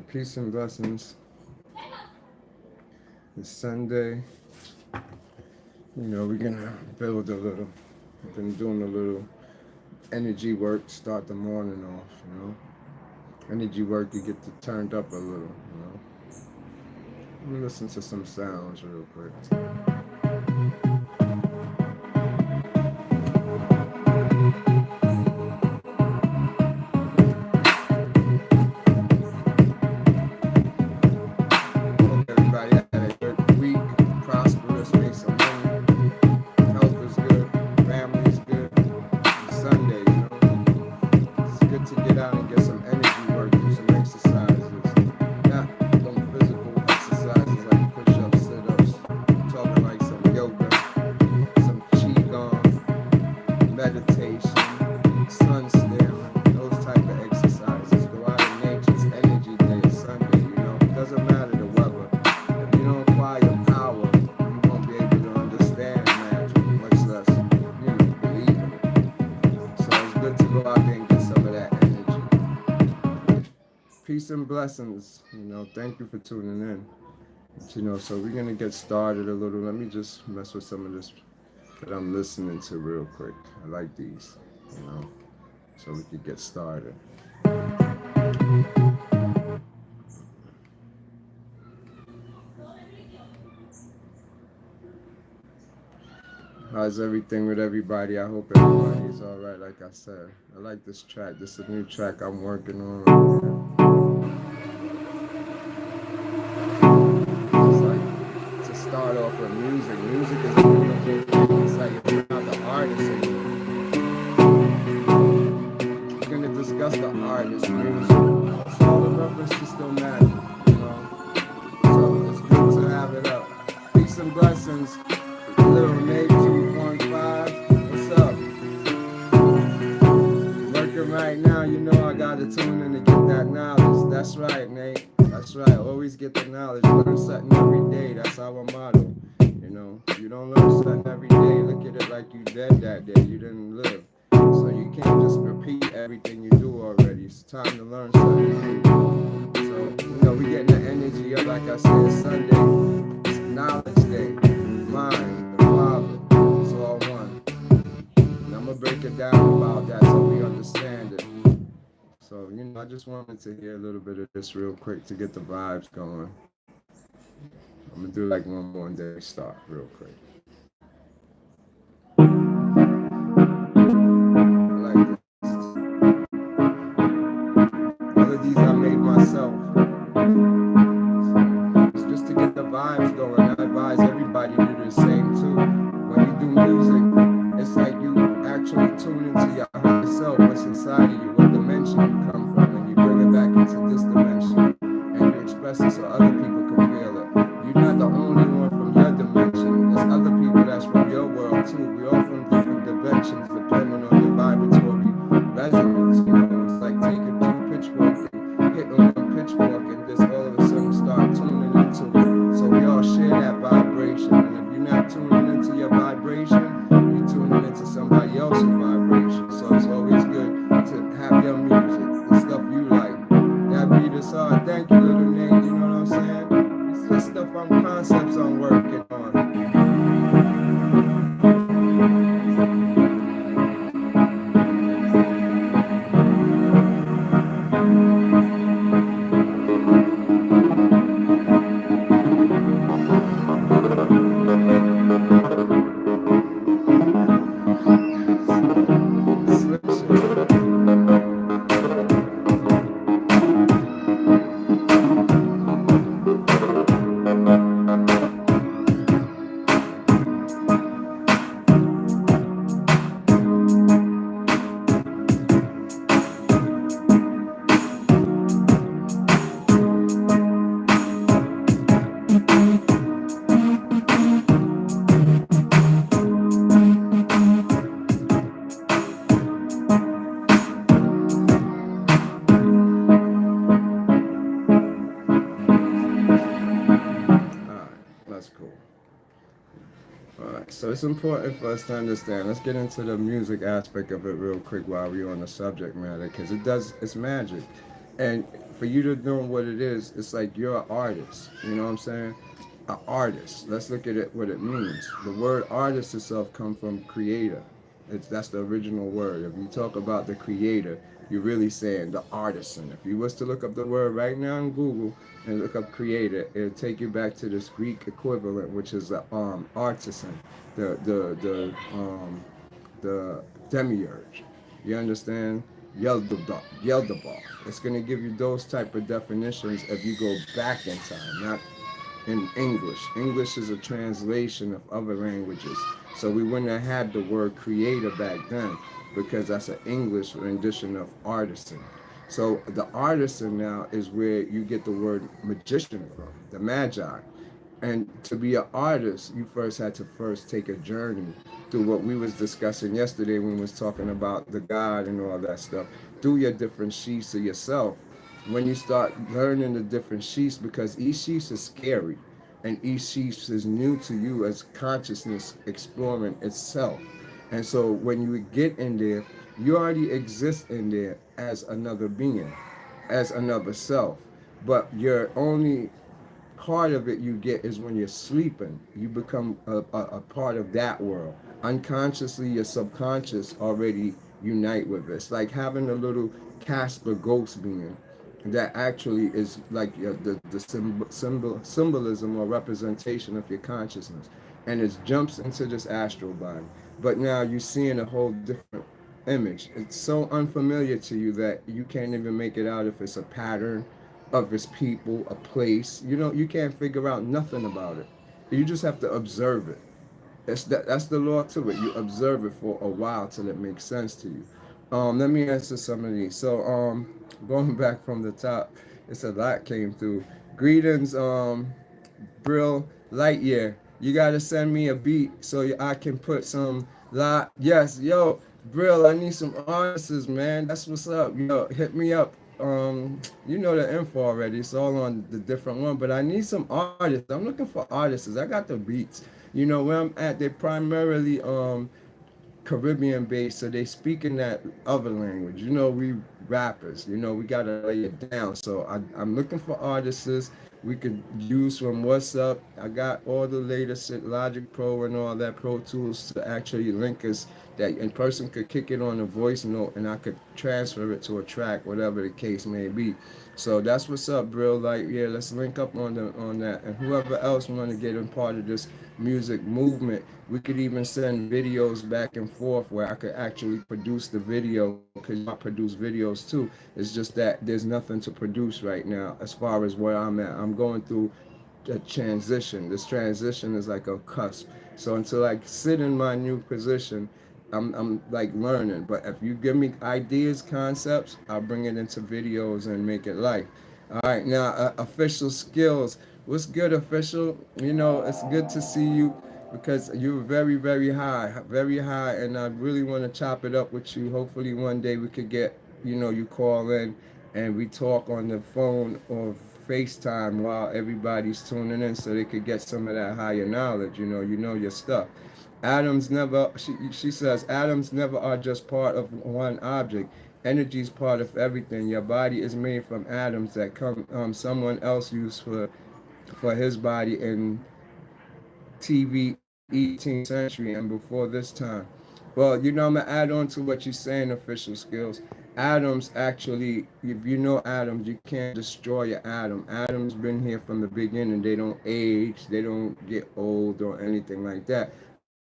Peace and blessings. It's Sunday. We're gonna build a little. I've been doing a little energy work, start the morning off. Energy work, you get to turned up a little. Let me listen to some sounds real quick. Hope everybody had a good week, prosperous, make some money. Health is good, family is good. It's Sunday. It's good to get out and get some energy work, do some exercises. Not them physical exercises like push-ups, sit-ups. I'm talking like some yoga, some qigong, meditation, sun staring, those type of exercises. Go out in nature. It's energy day. It's Sunday. It doesn't matter the weather. If you don't acquire power, you won't be able to understand magic, much less, believe in it. So it's good to go out there and get some of that energy. Peace and blessings. Thank you for tuning in. So we're gonna get started a little. Let me just mess with some of this that I'm listening to real quick. I like these, so we could get started. How's everything with everybody? I hope everybody's all right. Like I said, I like this track. This is a new track I'm working on It's like to start off with music. Music is a beautiful thing. It's like if you're not the artist we're gonna discuss the artist, music. So all the references still matter. So it's good to have it up. Peace and blessings. Little Nate 215. What's up? Working right now, I gotta tune in to get that knowledge. That's right, Nate. That's right. Always get the knowledge. Learn something every day. That's our motto. You don't learn something every day. Look at it like you dead that day. You didn't live. So you can't just repeat everything you do already. It's time to learn something new. So, we getting the energy up. Like I said, it's Sunday. It's knowledge day. Mind, the Father. It's all one. And I'm going to break it down about that so we understand it. So, I just wanted to hear a little bit of this real quick to get the vibes going. I'm going to do like one more and then we start real quick. I like this. All of these I made myself. So it's just to get the vibes going. I advise everybody to do the same too. When you do music, it's like you actually tune into your higher self, what's inside of you, what dimension you come from, and you bring it back into this dimension, and you express it so other people can feel it. You're not the only one from your dimension. There's other people that's from your world too. We all from different dimensions depending on your vibratory resonance. It's like taking two pitchforks and hitting on one pitchfork and just all of a sudden start tuning into it. So we all share that vibration. And if you're not tuning into your vibration, you're tuning into somebody else's vibration. So it's always good to have your music, the stuff you like. That beat is hard. Thank you, little Nate. You know what I'm saying? It's just stuff concepts I'm working on. So it's important for us to understand. Let's get into the music aspect of it real quick while we're on the subject matter, because it's magic. And for you to know what it is, it's like you're an artist. You know what I'm saying? An artist. Let's look at it what it means. The word artist itself comes from creator. That's the original word. If you talk about the creator, you're really saying the artisan. If you was to look up the word right now in Google and look up creator, it'll take you back to this Greek equivalent, which is the artisan, the demiurge. You understand? Yeldabaoth. It's going to give you those type of definitions if you go back in time, not in English. English is a translation of other languages. So we wouldn't have had the word creator back then because that's an English rendition of artisan. So the artisan now is where you get the word magician from, the magi. And to be an artist, you first had to first take a journey through what we was discussing yesterday when we was talking about the God and all that stuff, through your different sheets of yourself. When you start learning the different sheets, because each sheet is scary and each sheet is new to you as consciousness exploring itself. And so when you get in there, you already exist in there as another being, as another self. But you're only part of it you get is when you're sleeping. You become a part of that world. Unconsciously, your subconscious already unite with it. It's like having a little Casper ghost being that actually is like the symbolism or representation of your consciousness. And it jumps into this astral body. But now you're seeing a whole different image. It's so unfamiliar to you that you can't even make it out if it's a pattern of its people, a place. You know, you can't figure out nothing about it. You just have to observe it. That's the law to it. You observe it for a while till it makes sense to you. Let me answer some of these. So going back from the top, it's a lot came through. Greetings, Brill Lightyear. You gotta send me a beat so I can put some lot. Yes, yo, Brill, I need some artists, man. That's what's up. Yo, hit me up. You know the info already. It's all on the different one, but I need some artists. I'm looking for artists. I got the beats. You know where I'm at. They primarily Caribbean based, so they speak in that other language. You know, we rappers, you know, we gotta lay it down. So I'm looking for artists we could use from what's up. I got all the latest shit, Logic Pro and all that Pro Tools to actually link us that in person could kick it on a voice note and I could transfer it to a track, whatever the case may be. So that's what's up, bro. Like, yeah, let's link up on that. And whoever else want to get in part of this music movement, we could even send videos back and forth where I could actually produce the video because I produce videos too. It's just that there's nothing to produce right now as far as where I'm at. I'm going through a transition. This transition is like a cusp. So until I sit in my new position, I'm like learning. But if you give me ideas, concepts, I'll bring it into videos and make it life. All right, now official skills. What's good, official? You know, it's good to see you because you're very high, and I really want to chop it up with you. Hopefully, one day we could get, you know, you call in and we talk on the phone or FaceTime while everybody's tuning in so they could get some of that higher knowledge. You know your stuff. Atoms never, she says, atoms never are just part of one object. Energy is part of everything. Your body is made from atoms that come someone else used for his body in TV 18th century and before this time. Well, you know, I'm gonna add on to what you're saying, official skills. Atoms actually, if you know atoms, you can't destroy your atom. Atoms been here from the beginning. They don't age, they don't get old or anything like that.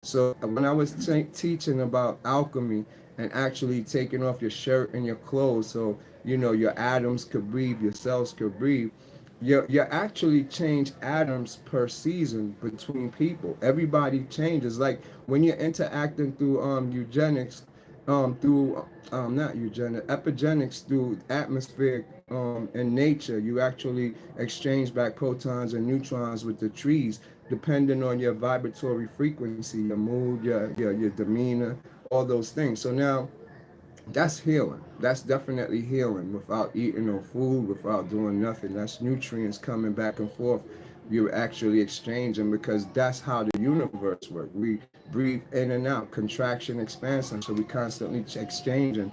So when I was teaching about alchemy and actually taking off your shirt and your clothes, so you know your atoms could breathe, your cells could breathe. You actually change atoms per season between people. Everybody changes. Like when you're interacting through eugenics, through not eugenics, epigenics through atmosphere in nature, you actually exchange back protons and neutrons with the trees, depending on your vibratory frequency, your mood, your demeanor, all those things. So now that's healing. That's definitely healing without eating no food, without doing nothing. That's nutrients coming back and forth You're actually exchanging, because that's how the universe works. We breathe in and out, contraction, expansion. So we constantly exchanging,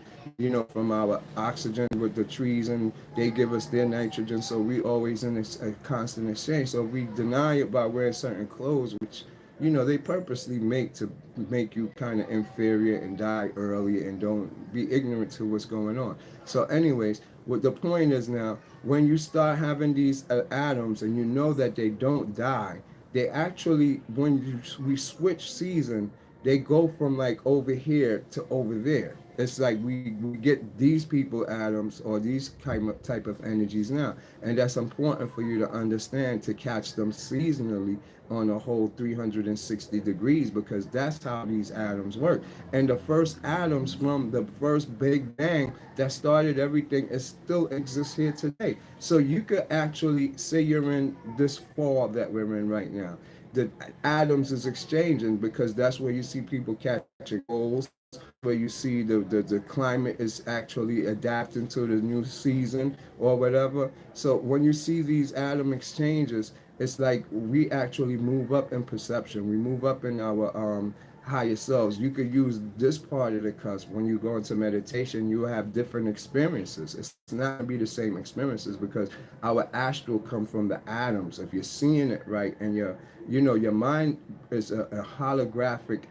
from our oxygen with the trees, and they give us their nitrogen. So we always in a constant exchange. So if we deny it by wearing certain clothes, which they purposely make to make you kind of inferior and die early and don't be ignorant to what's going on. So, anyways, what the point is now, when you start having these atoms and you know that they don't die, they actually, when we switch season, they go from like over here to over there. It's like we get these people atoms or these type of energies now, and that's important for you to understand, to catch them seasonally on a whole 360 degrees, because that's how these atoms work. And the first atoms from the first big bang that started everything is still exists here today. So you could actually say you're in this fall that we're in right now, the atoms is exchanging, because that's where you see people catching colds, where you see the climate is actually adapting to the new season or whatever. So when you see these atom exchanges, it's like we actually move up in perception. We move up in our higher selves. You could use this part of the cusp when you go into meditation. You have different experiences. It's not going to be the same experiences, because our astral come from the atoms. If you're seeing it right, and your mind is a holographic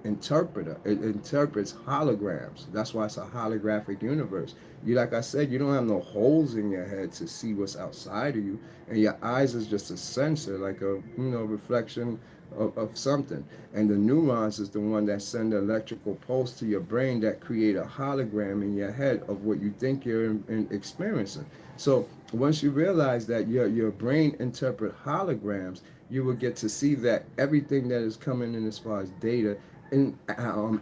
interpreter. It interprets holograms. That's why it's a holographic universe. Like I said, you don't have no holes in your head to see what's outside of you, and your eyes is just a sensor, like a reflection of something. And the neurons is the one that send the electrical pulse to your brain that create a hologram in your head of what you think you're experiencing. So once you realize that your brain interpret holograms, you will get to see that everything that is coming in as far as data in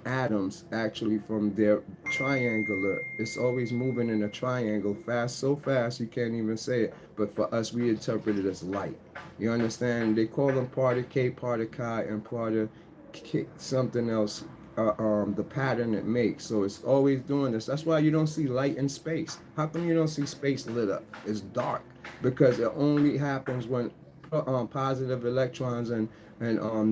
atoms, actually from their triangular, it's always moving in a triangle, fast, so fast you can't even say it. But for us, we interpret it as light. You understand? They call them part of K, part of Chi, and part of K, something else. The pattern it makes. So it's always doing this. That's why you don't see light in space. How come you don't see space lit up? It's dark, because it only happens when positive electrons and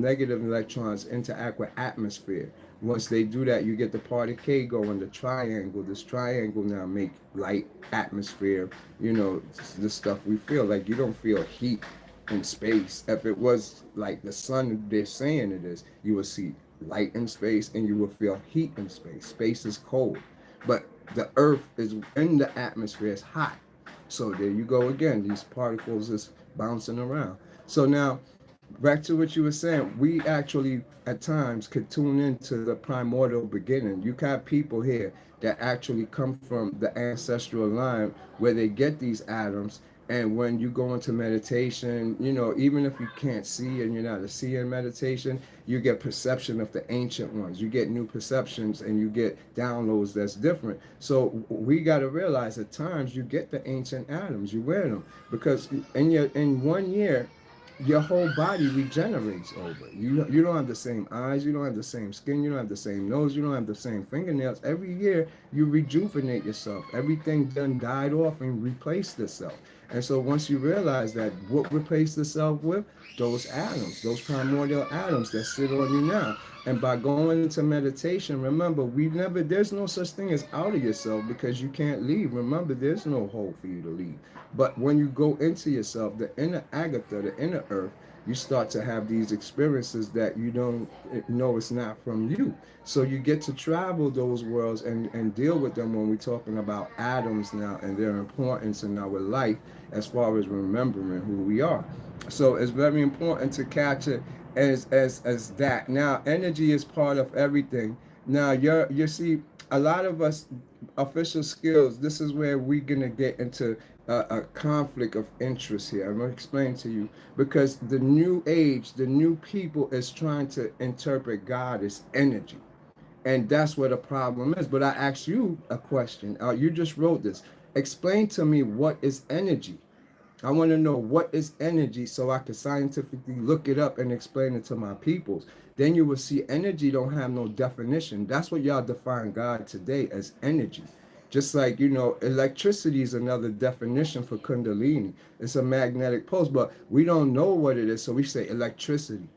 negative electrons interact with atmosphere. Once they do that, you get the part of K going, the triangle. This triangle now make light, atmosphere, the stuff we feel. Like, you don't feel heat in space. If it was like the sun they're saying it is, you would see light in space and you will feel heat in space. Space is cold, but the earth is in the atmosphere, is hot. So there you go again. These particles is bouncing around. So now, back to what you were saying, we actually at times could tune into the primordial beginning. You got people here that actually come from the ancestral line where they get these atoms. And when you go into meditation, even if you can't see and you're not a seer in meditation, you get perception of the ancient ones. You get new perceptions and you get downloads that's different. So we got to realize at times you get the ancient atoms, you wear them, because in 1 year your whole body regenerates over. You don't have the same eyes, you don't have the same skin, you don't have the same nose, you don't have the same fingernails. Every year you rejuvenate yourself. Everything done died off and replaced itself. And so once you realize that, what replaced itself with? Those atoms, those primordial atoms that sit on you now. And by going into meditation, remember, there's no such thing as out of yourself, because you can't leave. Remember, there's no hole for you to leave. But when you go into yourself, the inner Agatha, the inner earth, you start to have these experiences that you don't know it's not from you. So you get to travel those worlds and deal with them when we're talking about atoms now and their importance in our life as far as remembering who we are. So it's very important to catch it as that. Now, energy is part of everything. Now, you see, a lot of us official skills. This is where we're gonna get into a conflict of interest here. I'm gonna explain to you, because the new age, the new people is trying to interpret God as energy. And that's where the problem is. But I asked you a question. You just wrote this. Explain to me, what is energy? I want to know what is energy, so I can scientifically look it up and explain it to my peoples. Then you will see energy don't have no definition. That's what y'all define God today as, energy. Just like, you know, electricity is another definition for Kundalini. It's a magnetic pulse, but we don't know what it is, so we say electricity.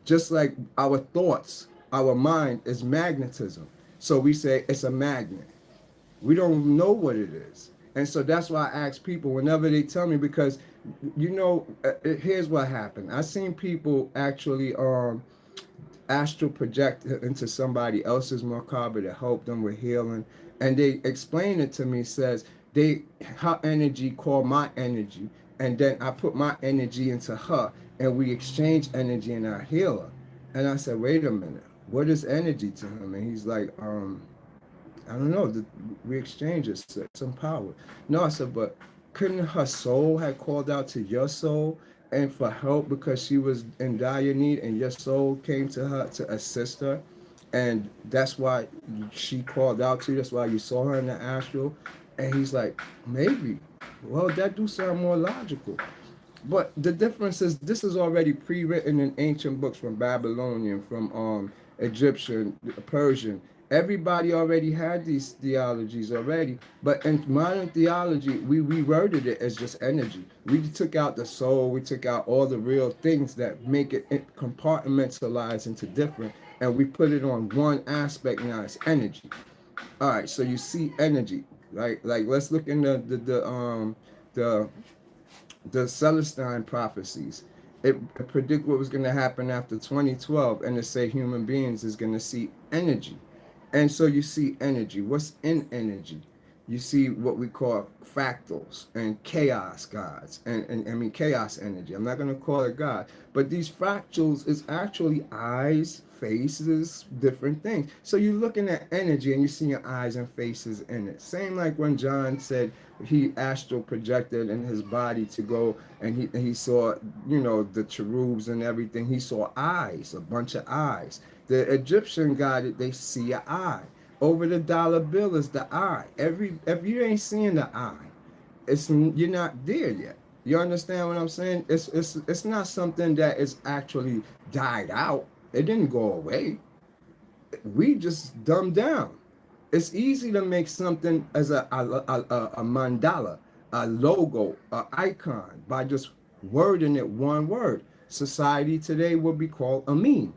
Just like our thoughts, our mind is magnetism. So we say it's a magnet. We don't know what it is. And so that's why I ask people whenever they tell me, because, you know, here's what happened. I've seen people actually astral project into somebody else's macabre to help them with healing. And they explain it to me, says they her energy called my energy, and then I put my energy into her, and we exchange energy in our healer. And I said, wait a minute, what is energy to him? And he's like, I don't know. We exchanged some power. No, I said, but couldn't her soul have called out to your soul and for help because she was in dire need, and your soul came to her to assist her, and that's why she called out to you. That's why you saw her in the astral. And he's like, maybe. Well, that do sound more logical. But the difference is this is already pre-written in ancient books from Babylonian, from Egyptian, Persian. Everybody already had these theologies already. But in modern theology, we reworded it as just energy. We took out the soul, we took out all the real things that make it compartmentalized into different, and we put it on one aspect now. It's energy. All right, so you see energy, right? Like let's look in the the Celestine prophecies. It predict what was going to happen after 2012, and it say human beings is going to see energy. And so you see energy. What's in energy? You see what we call fractals and chaos gods, and I mean chaos energy. I'm not going to call it God, but these fractals is actually eyes, faces, different things. So you're looking at energy and you see your eyes and faces in it. Same like when John said he astral projected in his body to go, and he saw, you know, the cherubs and everything. He saw eyes, a bunch of eyes. The Egyptian god, they see an eye. Over the dollar bill is the eye. If you ain't seeing the eye, it's you're not there yet. You understand what I'm saying? It's not something that is actually died out. It didn't go away. We just dumbed down. It's easy to make something as a mandala, a logo, an icon by just wording it one word. Society today would be called a meme.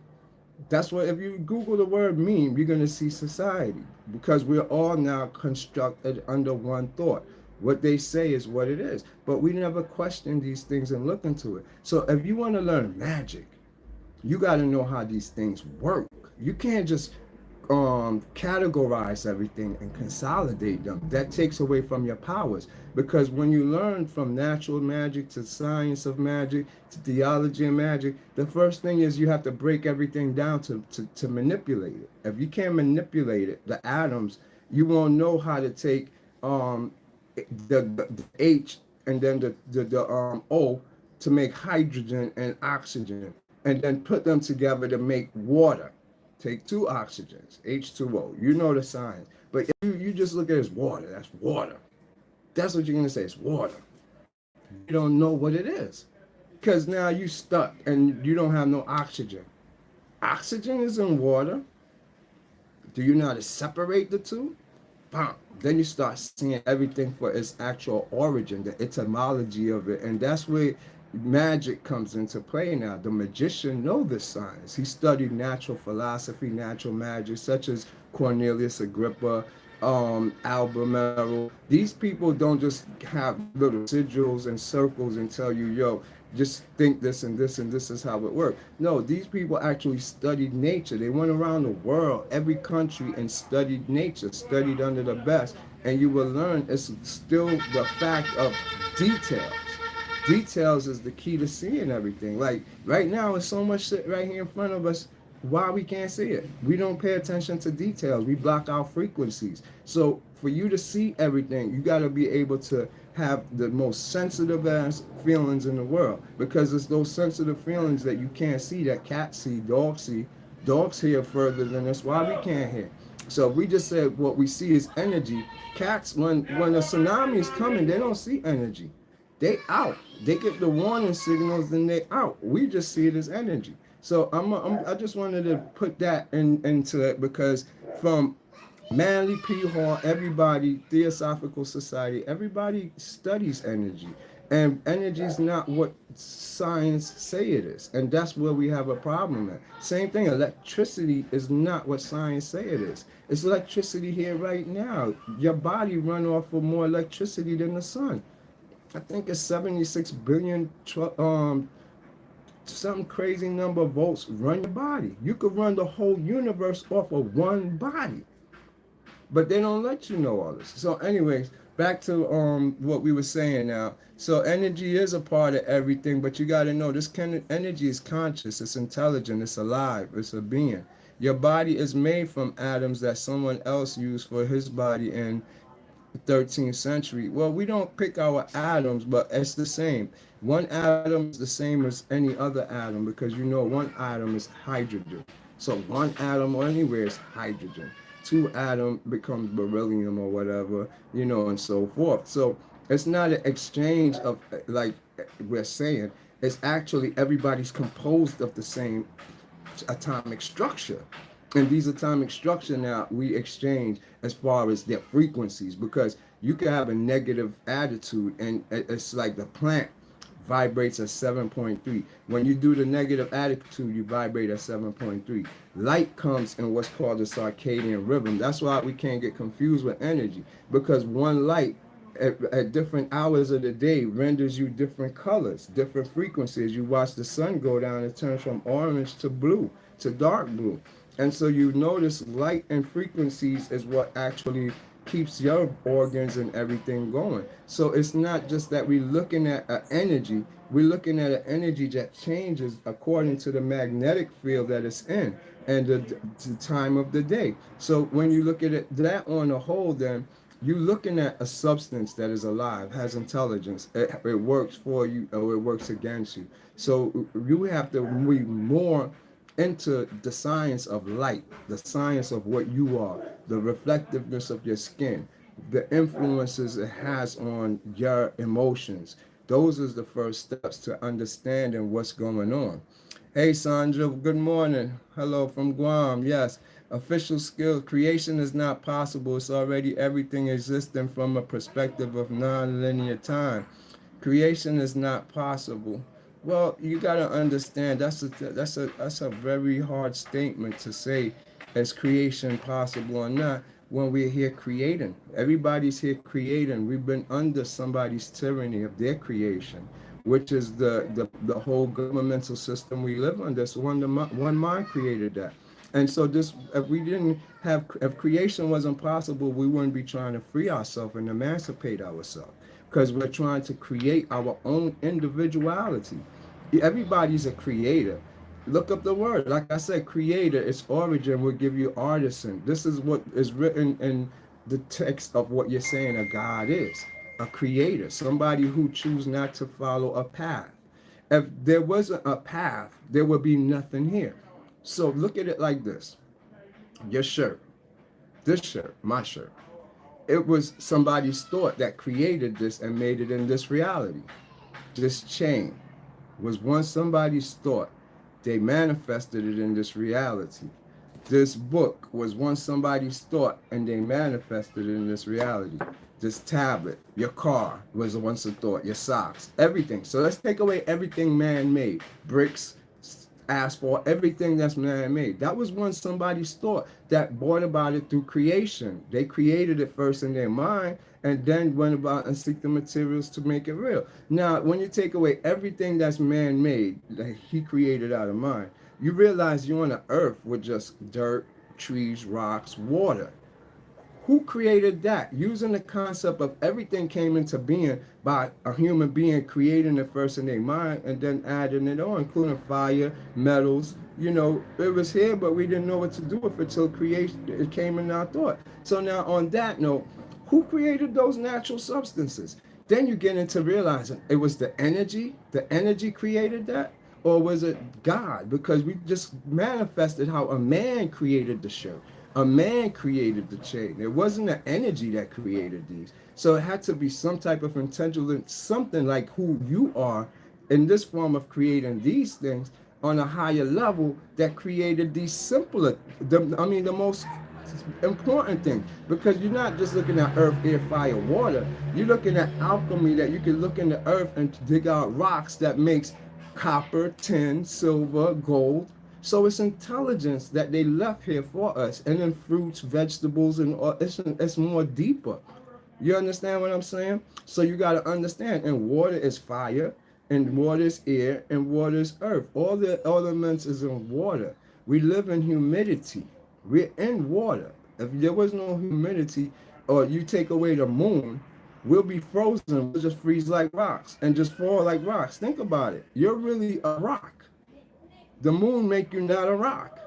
That's what, if you Google the word meme, you're going to see society, because we're all now constructed under one thought. What they say is what it is, but we never question these things and look into it. So if you want to learn magic, you got to know how these things work. You can't just categorize everything and consolidate them. That takes away from your powers, because when you learn from natural magic to science of magic to theology and magic, the first thing is you have to break everything down to manipulate it. If you can't manipulate it, the atoms, you won't know how to take um, the H and then the O to make hydrogen and oxygen, and then put them together to make water. Take two oxygens, H2O. You know the science. But if you just look at it as water, that's water. That's what you're going to say, it's water. You don't know what it is. Because now you stuck and you don't have no oxygen. Oxygen is in water. Do you know how to separate the two? Bam. Then you start seeing everything for its actual origin, the etymology of it. And that's where magic comes into play now. The magician knows this science. He studied natural philosophy, natural magic, such as Cornelius Agrippa, Albemarle. These people don't just have little sigils and circles and tell you, yo, just think this and this and this is how it works. No, these people actually studied nature. They went around the world, every country, and studied nature, studied under the best. And you will learn it's still the fact of details. Details is the key to seeing everything. Like right now, there's so much shit right here in front of us. Why we can't see it? We don't pay attention to details. We block out frequencies. So for you to see everything, you got to be able to have the most sensitive ass feelings in the world, because it's those sensitive feelings that you can't see, that cats see, dogs see. Dogs hear further than us. Why we can't hear? So if we just said what we see is energy, cats, when a tsunami is coming, they don't see energy. They out. They get the warning signals, then they out. We just see it as energy. So I just wanted to put that into it, because from Manly P. Hall, everybody, Theosophical Society, everybody studies energy. And energy is not what science say it is. And that's where we have a problem at. Same thing, electricity is not what science say it is. It's electricity here right now. Your body run off of more electricity than the sun. I think it's 76 billion some crazy number of volts run your body. You could run the whole universe off of one body, but they don't let you know all this. So anyways, back to what we were saying now. So energy is a part of everything, but you got to know this kind of energy is conscious, it's intelligent, it's alive, it's a being. Your body is made from atoms that someone else used for his body in 13th century. Well, we don't pick our atoms, but it's the same. One atom is the same as any other atom, because you know one atom is hydrogen. So one atom anywhere is hydrogen. Two atom becomes beryllium or whatever, and so forth. So it's not an exchange of, like we're saying, it's actually everybody's composed of the same atomic structure. And these atomic structure now we exchange as far as their frequencies, because you can have a negative attitude and it's like the plant vibrates at 7.3. When you do the negative attitude, you vibrate at 7.3. Light comes in what's called the circadian rhythm. That's why we can't get confused with energy, because one light at different hours of the day renders you different colors, different frequencies. You watch the sun go down, it turns from orange to blue to dark blue. And so you notice light and frequencies is what actually keeps your organs and everything going. So it's not just that we're looking at an energy, we're looking at an energy that changes according to the magnetic field that it's in and the time of the day. So when you look at it that on the whole, then you're looking at a substance that is alive, has intelligence. It works for you or it works against you. So you have to be more into the science of light, the science of what you are, the reflectiveness of your skin, the influences it has on your emotions. Those are the first steps to understanding what's going on. Hey Sandra, good morning. Hello from Guam. Yes, official skill creation is not possible. It's already everything existing from a perspective of non-linear time. Creation is not possible. Well, you gotta understand that's a very hard statement to say. Is creation possible or not? When we're here creating, everybody's here creating. We've been under somebody's tyranny of their creation, which is the whole governmental system we live under. So one mind created that. And so this, if we didn't have, if creation wasn't possible, we wouldn't be trying to free ourselves and emancipate ourselves, because we're trying to create our own individuality. Everybody's a creator. Look up the word. Like I said, creator, its origin will give you artisan. This is what is written in the text of what you're saying a God is. A creator, somebody who chooses not to follow a path. If there wasn't a path, there would be nothing here. So look at it like this. Your shirt, this shirt, my shirt. It was somebody's thought that created this and made it in this reality. This chain was once somebody's thought. They manifested it in this reality. This book was once somebody's thought and they manifested it in this reality. This tablet, your car was once a thought, your socks, everything. So let's take away everything man-made. Bricks, asphalt, everything that's man-made. That was once somebody's thought that brought about it through creation. They created it first in their mind and then went about and seek the materials to make it real. Now, when you take away everything that's man-made, that he created out of mind, you realize you're on an earth with just dirt, trees, rocks, water. Who created that? Using the concept of everything came into being by a human being creating it first in their mind and then adding it on, including fire, metals. It was here, but we didn't know what to do with it till creation. It came in our thought. So now on that note, who created those natural substances? Then you get into realizing it was the energy. The energy created that. Or was it God? Because we just manifested how a man created the show. A man created the chain. It wasn't the energy that created these. So it had to be some type of intelligence, something like who you are in this form of creating these things on a higher level that created these simpler, the most important thing, because you're not just looking at earth, air, fire, water. You're looking at alchemy, that you can look in the earth and dig out rocks that makes copper, tin, silver, gold. So it's intelligence that they left here for us, and then fruits, vegetables, and all. It's more deeper. You understand what I'm saying? So you got to understand, and water is fire, and water is air, and water is earth. All the elements is in water. We live in humidity. We're in water. If there was no humidity, or you take away the moon, we'll be frozen. We'll just freeze like rocks and just fall like rocks. Think about it. You're really a rock. The moon make you not a rock.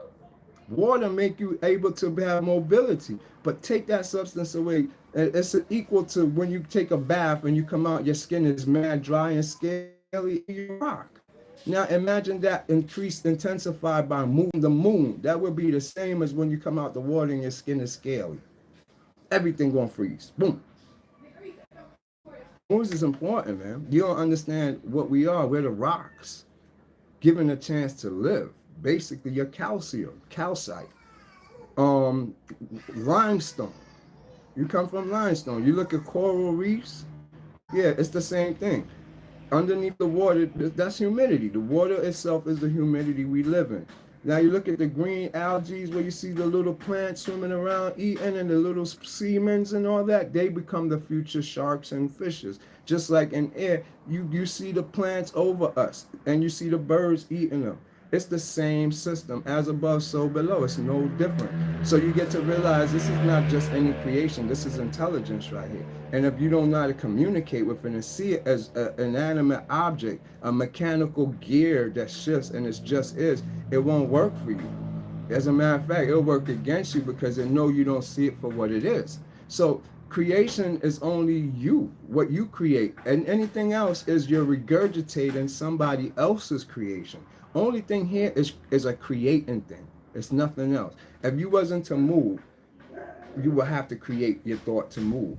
Water make you able to have mobility, but take that substance away. It's equal to when you take a bath and you come out, your skin is mad dry and scaly, you rock. Now imagine that increased, intensified by the moon. That would be the same as when you come out the water and your skin is scaly. Everything gonna freeze. Boom. Moons is important, man. You don't understand what we are. We're the rocks, given a chance to live. Basically, you're calcium, calcite, um, limestone. You come from limestone. You look at coral reefs. Yeah, it's the same thing. Underneath the water, that's humidity. The water itself is the humidity we live in. Now you look at the green algae where you see the little plants swimming around eating, and the little seamens and all that. They become the future sharks and fishes. Just like in air, you see the plants over us and you see the birds eating them. It's the same system, as above, so below. It's no different. So you get to realize this is not just any creation. This is intelligence right here. And if you don't know how to communicate with it and see it as an inanimate object, a mechanical gear that shifts and it just is, it won't work for you. As a matter of fact, it'll work against you because it know you don't see it for what it is. So creation is only you, what you create, and anything else is you're regurgitating somebody else's creation. Only thing here is a creating thing. It's nothing else. If you wasn't to move, you will have to create your thought to move.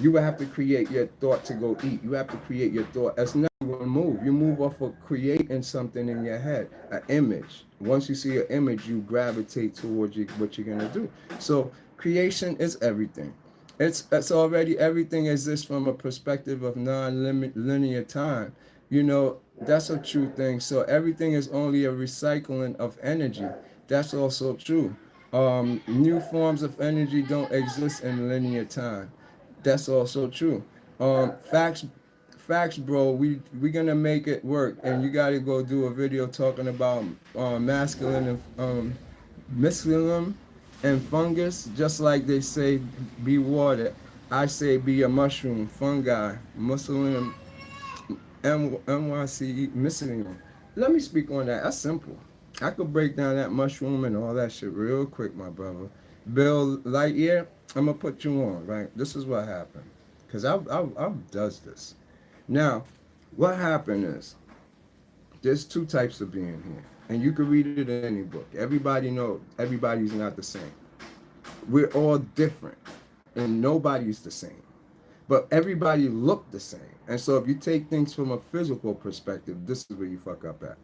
You will have to create your thought to go eat. You have to create your thought. That's not going to move. You move off of creating something in your head, an image. Once you see an image, you gravitate towards what you're going to do. So creation is everything. It's already everything exists from a perspective of non-linear time. You know, that's a true thing. So everything is only a recycling of energy. That's also true. New forms of energy don't exist in linear time. That's also true. Facts, facts, bro. We gonna make it work, and you gotta go do a video talking about masculine and mycelium and fungus. Just like they say, be water. I say be a mushroom, fungi, mycelium, NYC mycelium. Let me speak on that. That's simple. I could break down that mushroom and all that shit real quick, my brother. Bill Lightyear, I'm gonna put you on, right? This is what happened, cause I've does this. Now, what happened is there's two types of being here, and you can read it in any book. Everybody know everybody's not the same. We're all different, and nobody's the same. But everybody look the same. And so if you take things from a physical perspective, this is where you fuck up at.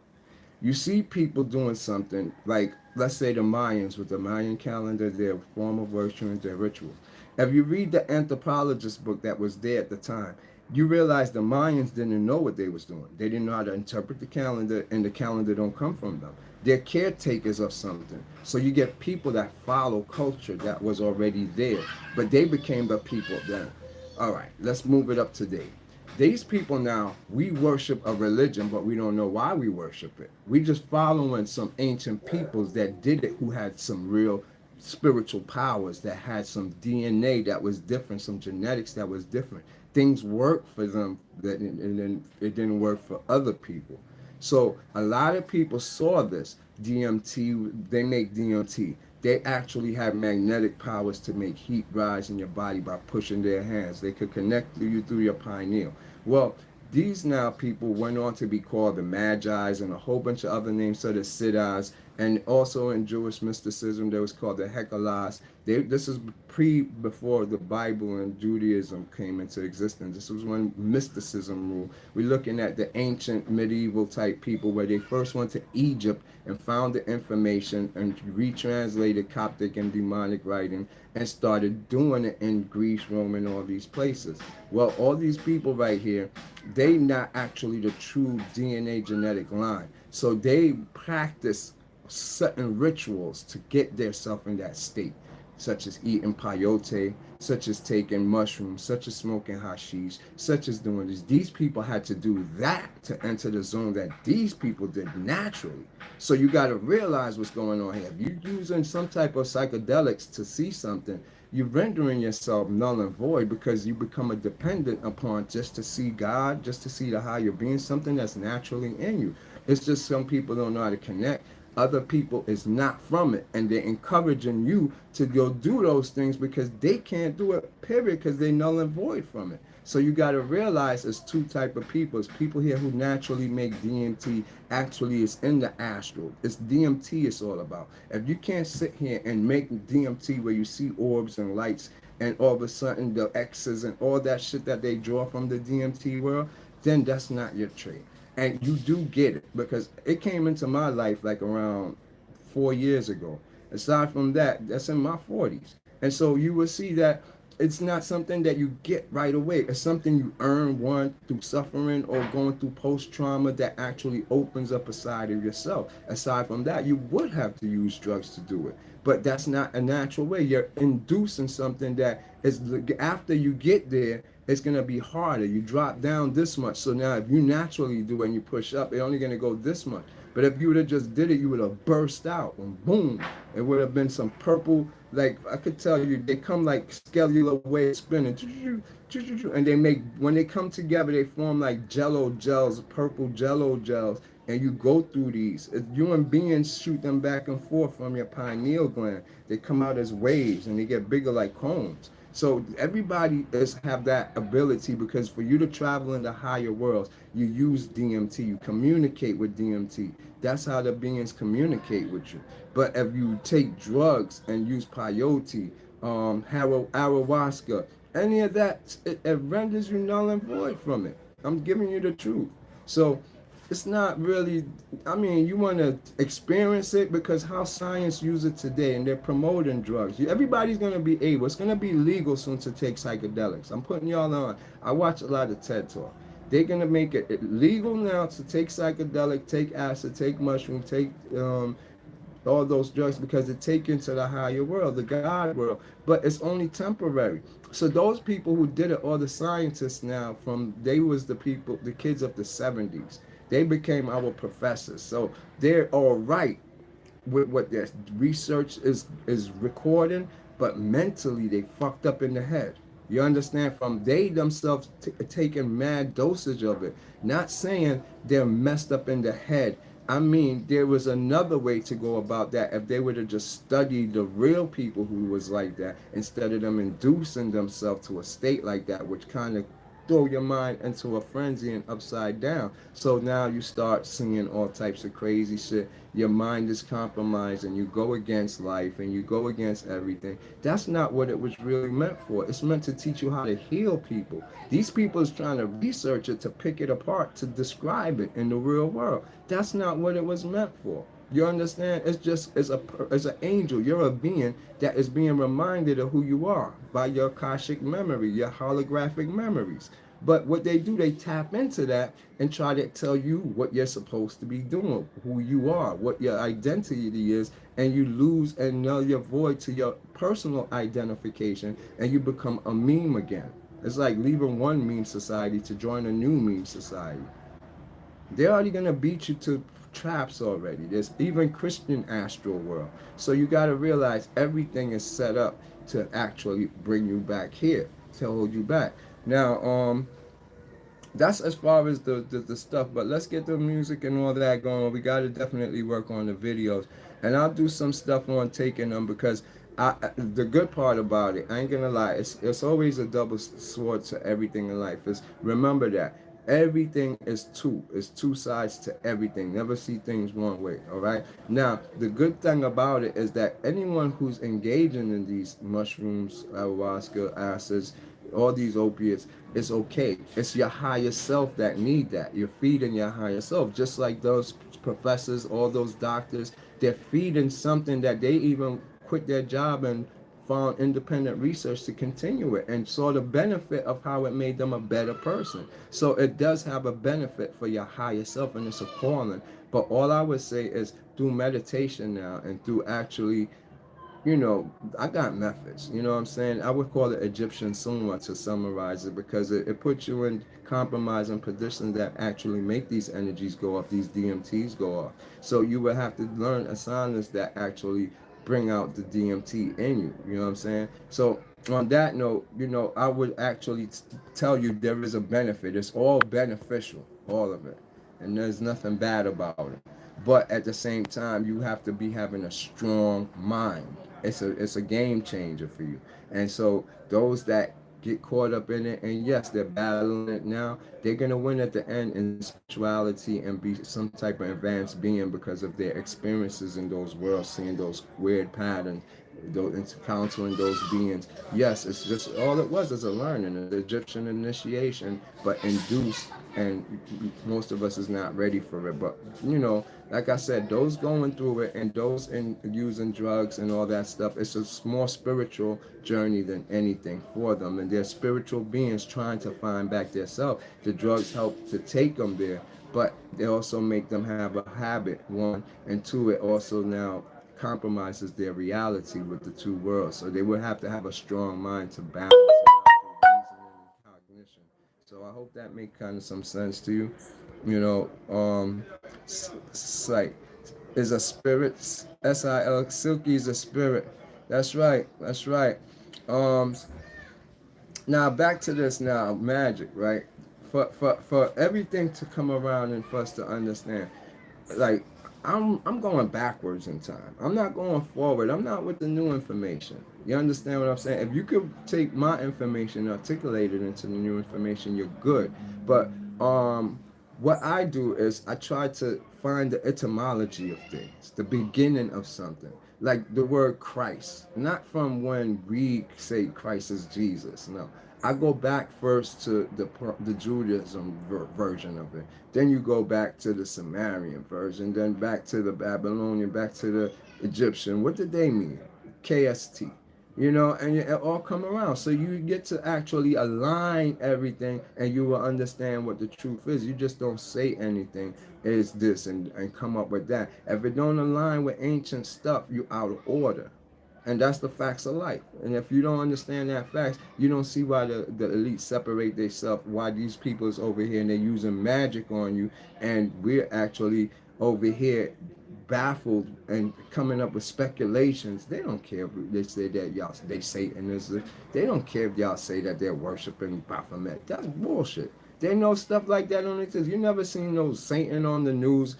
You see people doing something like, let's say the Mayans with the Mayan calendar, their form of worship and their rituals. If you read the anthropologist book that was there at the time, you realize the Mayans didn't know what they was doing. They didn't know how to interpret the calendar, and the calendar don't come from them. They're caretakers of something. So you get people that follow culture that was already there, but they became the people then. All right, let's move it up to date. These people now, we worship a religion, but we don't know why we worship it. We just following some ancient peoples that did it, who had some real spiritual powers, that had some DNA that was different, some genetics that was different. Things worked for them, and then it didn't work for other people. So a lot of people saw this. DMT, they make DMT. They actually have magnetic powers to make heat rise in your body by pushing their hands. They could connect to you through your pineal. Well, these now people went on to be called the Magi's and a whole bunch of other names, so the Siddhis. And also in Jewish mysticism, there was called the Hekalas. This is before the Bible and Judaism came into existence. This was when mysticism ruled. We're looking at the ancient medieval type people where they first went to Egypt and found the information and retranslated Coptic and demonic writing and started doing it in Greece, Rome, and all these places. Well, all these people right here, they not actually the true DNA genetic line. So they practice certain rituals to get themselves in that state, such as eating peyote, such as taking mushrooms, such as smoking hashish, such as doing this. These people had to do that to enter the zone that these people did naturally. So you got to realize what's going on here. If you're using some type of psychedelics to see something, you're rendering yourself null and void because you become a dependent upon just to see God, just to see the higher being, something that's naturally in you. It's just some people don't know how to connect. Other people is not from it, and they're encouraging you to go do those things because they can't do it, period, because they null and void from it. So you got to realize there's two type of people. It's people here who naturally make DMT. Actually, it's in the astral. It's DMT it's all about. If you can't sit here and make DMT where you see orbs and lights and all of a sudden the X's and all that shit that they draw from the DMT world, then that's not your trait. And you do get it because it came into my life like around 4 years ago. Aside from that, that's in my 40s. And so you will see that it's not something that you get right away. It's something you earn, one, through suffering or going through post-trauma that actually opens up a side of yourself. Aside from that, you would have to use drugs to do it. But that's not a natural way. You're inducing something that is, after you get there, it's going to be harder. You drop down this much. So now if you naturally do it and you push up, it's only going to go this much. But if you would have just did it, you would have burst out and boom. It would have been some purple, like I could tell you, they come like cellular waves spinning. And they make, when they come together, they form like jello gels, purple jello gels. And you go through these. Human beings shoot them back and forth from your pineal gland. They come out as waves and they get bigger like cones. So everybody is have that ability because for you to travel in the higher worlds, you use DMT, you communicate with DMT. That's how the beings communicate with you. But if you take drugs and use peyote, ayahuasca, any of that, it renders you null and void from it. I'm giving you the truth. So it's not really, I mean, you want to experience it because how science use it today and they're promoting drugs. Everybody's going to be able, it's going to be legal soon to take psychedelics. I'm putting y'all on. I watch a lot of TED Talk. They're going to make it legal now to take psychedelic, take acid, take mushroom, take all those drugs because it take you into the higher world, the God world, but it's only temporary. So those people who did it, all the scientists now from, they was the people, the kids of the 70s. They became our professors. So they're all right with what their research is recording, but mentally they fucked up in the head. You understand? From they themselves taking mad dosage of it. Not saying they're messed up in the head. I mean, there was another way to go about that if they would have just studied the real people who was like that instead of them inducing themselves to a state like that, which kind of throw your mind into a frenzy and upside down. So now you start seeing all types of crazy shit. Your mind is compromised and you go against life and you go against everything. That's not what it was really meant for. It's meant to teach you how to heal people. These people is trying to research it to pick it apart, to describe it in the real world. That's not what it was meant for. You understand? It's just as an angel. You're a being that is being reminded of who you are by your Akashic memory, your holographic memories. But what they do, they tap into that and try to tell you what you're supposed to be doing, who you are, what your identity is, and you lose and null your void to your personal identification, and you become a meme again. It's like leaving one meme society to join a new meme society. They're already going to beat you to traps already. There's even Christian astral world. So you got to realize everything is set up to actually bring you back here, to hold you back. Now, that's as far as the stuff, but let's get the music and all that going. We got to definitely work on the videos. And I'll do some stuff on taking them because the good part about it, I ain't going to lie, it's always a double sword to everything in life. Is remember that Everything is two. It's two sides to everything. Never see things one way. All right. Now, the good thing about it is that anyone who's engaging in these mushrooms, ayahuasca, acids, all these opiates, it's okay. It's your higher self that need that. You're feeding your higher self, just like those professors, all those doctors. They're feeding something that they even quit their job and found independent research to continue it and saw the benefit of how it made them a better person. So it does have a benefit for your higher self, and it's a calling. But all I would say is through meditation now and through actually, I got methods. You know what I'm saying? I would call it Egyptian Summa to summarize it, because it puts you in compromising positions that actually make these energies go off, these DMTs go off. So you would have to learn asanas that actually bring out the DMT in you. You know what I'm saying? So on that note, I would actually tell you there is a benefit. It's all beneficial, all of it. And there's nothing bad about it. But at the same time, you have to be having a strong mind. It's a game changer for you. And so those that get caught up in it, and yes, they're battling it now, they're gonna win at the end in spirituality and be some type of advanced being because of their experiences in those worlds, seeing those weird patterns, those encountering those beings. Yes, it's just all it was is a learning, an Egyptian initiation, but induced, and most of us is not ready for it. But like I said, those going through it and those in using drugs and all that stuff, it's a more spiritual journey than anything for them, and they're spiritual beings trying to find back their self. The drugs help to take them there, but they also make them have a habit, one, and two, it also now compromises their reality with the two worlds. So they would have to have a strong mind to balance it out through reasoning and cognition. So I hope that make kind of some sense to you. You know, like is a spirit. SIL Silky is a spirit. That's right. That's right. Um, Now back to this now magic, right? For everything to come around and for us to understand, like I'm going backwards in time. I'm not going forward. I'm not with the new information. You understand what I'm saying? If you could take my information and articulate it into the new information, you're good. But what I do is I try to find the etymology of things, the beginning of something. Like the word Christ, not from when we say Christ is Jesus. No, I go back first to the Judaism version of it. Then you go back to the Sumerian version. Then back to the Babylonian. Back to the Egyptian. What did they mean? KST. And it all come around. So you get to actually align everything, and you will understand what the truth is. You just don't say anything is this and come up with that. If it don't align with ancient stuff, you out of order. And that's the facts of life. And if you don't understand that facts, you don't see why the elite separate themselves, why these people is over here and they're using magic on you, and we're actually over here baffled and coming up with speculations. They don't care if they say that they Satanists. They don't care if y'all say that they're worshiping Baphomet. That's bullshit. They know stuff like that don't exist. You never seen no Satan on the news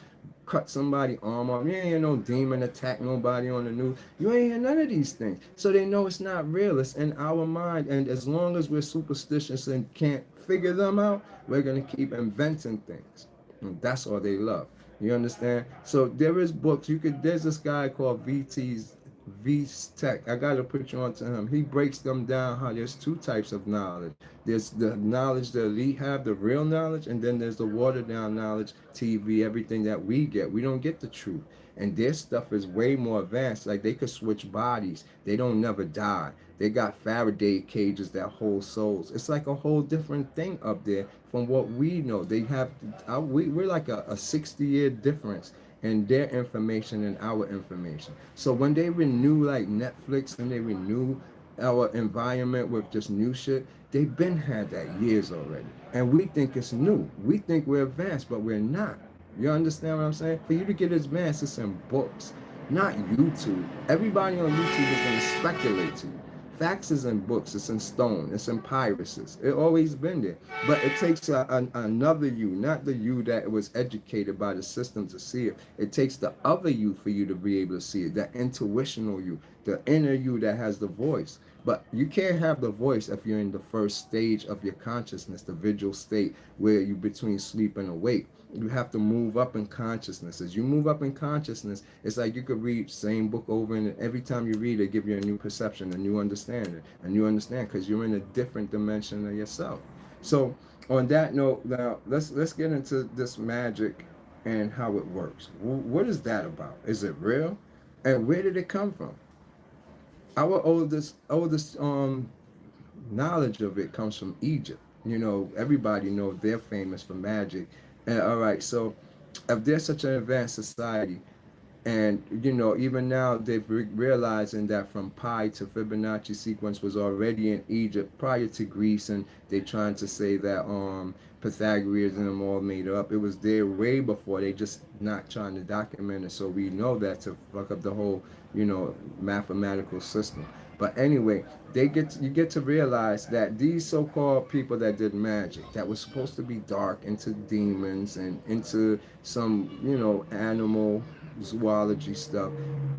cut somebody arm off. You ain't hear no demon attack nobody on the news. You ain't hear none of these things. So they know it's not real. It's in our mind. And as long as we're superstitious and can't figure them out, we're going to keep inventing things. And that's all they love. You understand? So there is books. There's this guy called V's Tech. I gotta put you onto him. He breaks them down how there's two types of knowledge. There's the knowledge the elite have, the real knowledge, and then there's the watered down knowledge, TV, everything that we get. We don't get the truth. And their stuff is way more advanced. Like they could switch bodies. They don't never die. They got Faraday cages that hold souls. It's like a whole different thing up there from what we know. They have, we're like a 60-year difference in their information and our information. So when they renew like Netflix and they renew our environment with just new shit, they've been had that years already. And we think it's new. We think we're advanced, but we're not. You understand what I'm saying? For you to get advanced, it's in books, not YouTube. Everybody on YouTube is going to speculate to you. Facts is in books, it's in stone, it's in papyrus. It always been there. But it takes another you, not the you that was educated by the system to see it. It takes the other you for you to be able to see it, that intuitional you, the inner you that has the voice. But you can't have the voice if you're in the first stage of your consciousness, the visual state where you're between sleep and awake. You have to move up in consciousness. As you move up in consciousness, it's like you could read same book over, and every time you read it, give you a new perception, a new understanding, a new understand, because you're in a different dimension of yourself. So on that note, now let's get into this magic and how it works. What is that about? Is it real? And where did it come from? Our oldest knowledge of it comes from Egypt. You know, everybody knows they're famous for magic. And all right, so if there's such an advanced society, and you know, even now they've realizing that from pi to Fibonacci sequence was already in Egypt prior to Greece, and they're trying to say that Pythagoreans and them all made up. It was there way before. They just not trying to document it, so we know that to fuck up the whole, you know, mathematical system. But anyway, you get to realize that these so-called people that did magic, that was supposed to be dark, into demons and into some, you know, animal zoology stuff,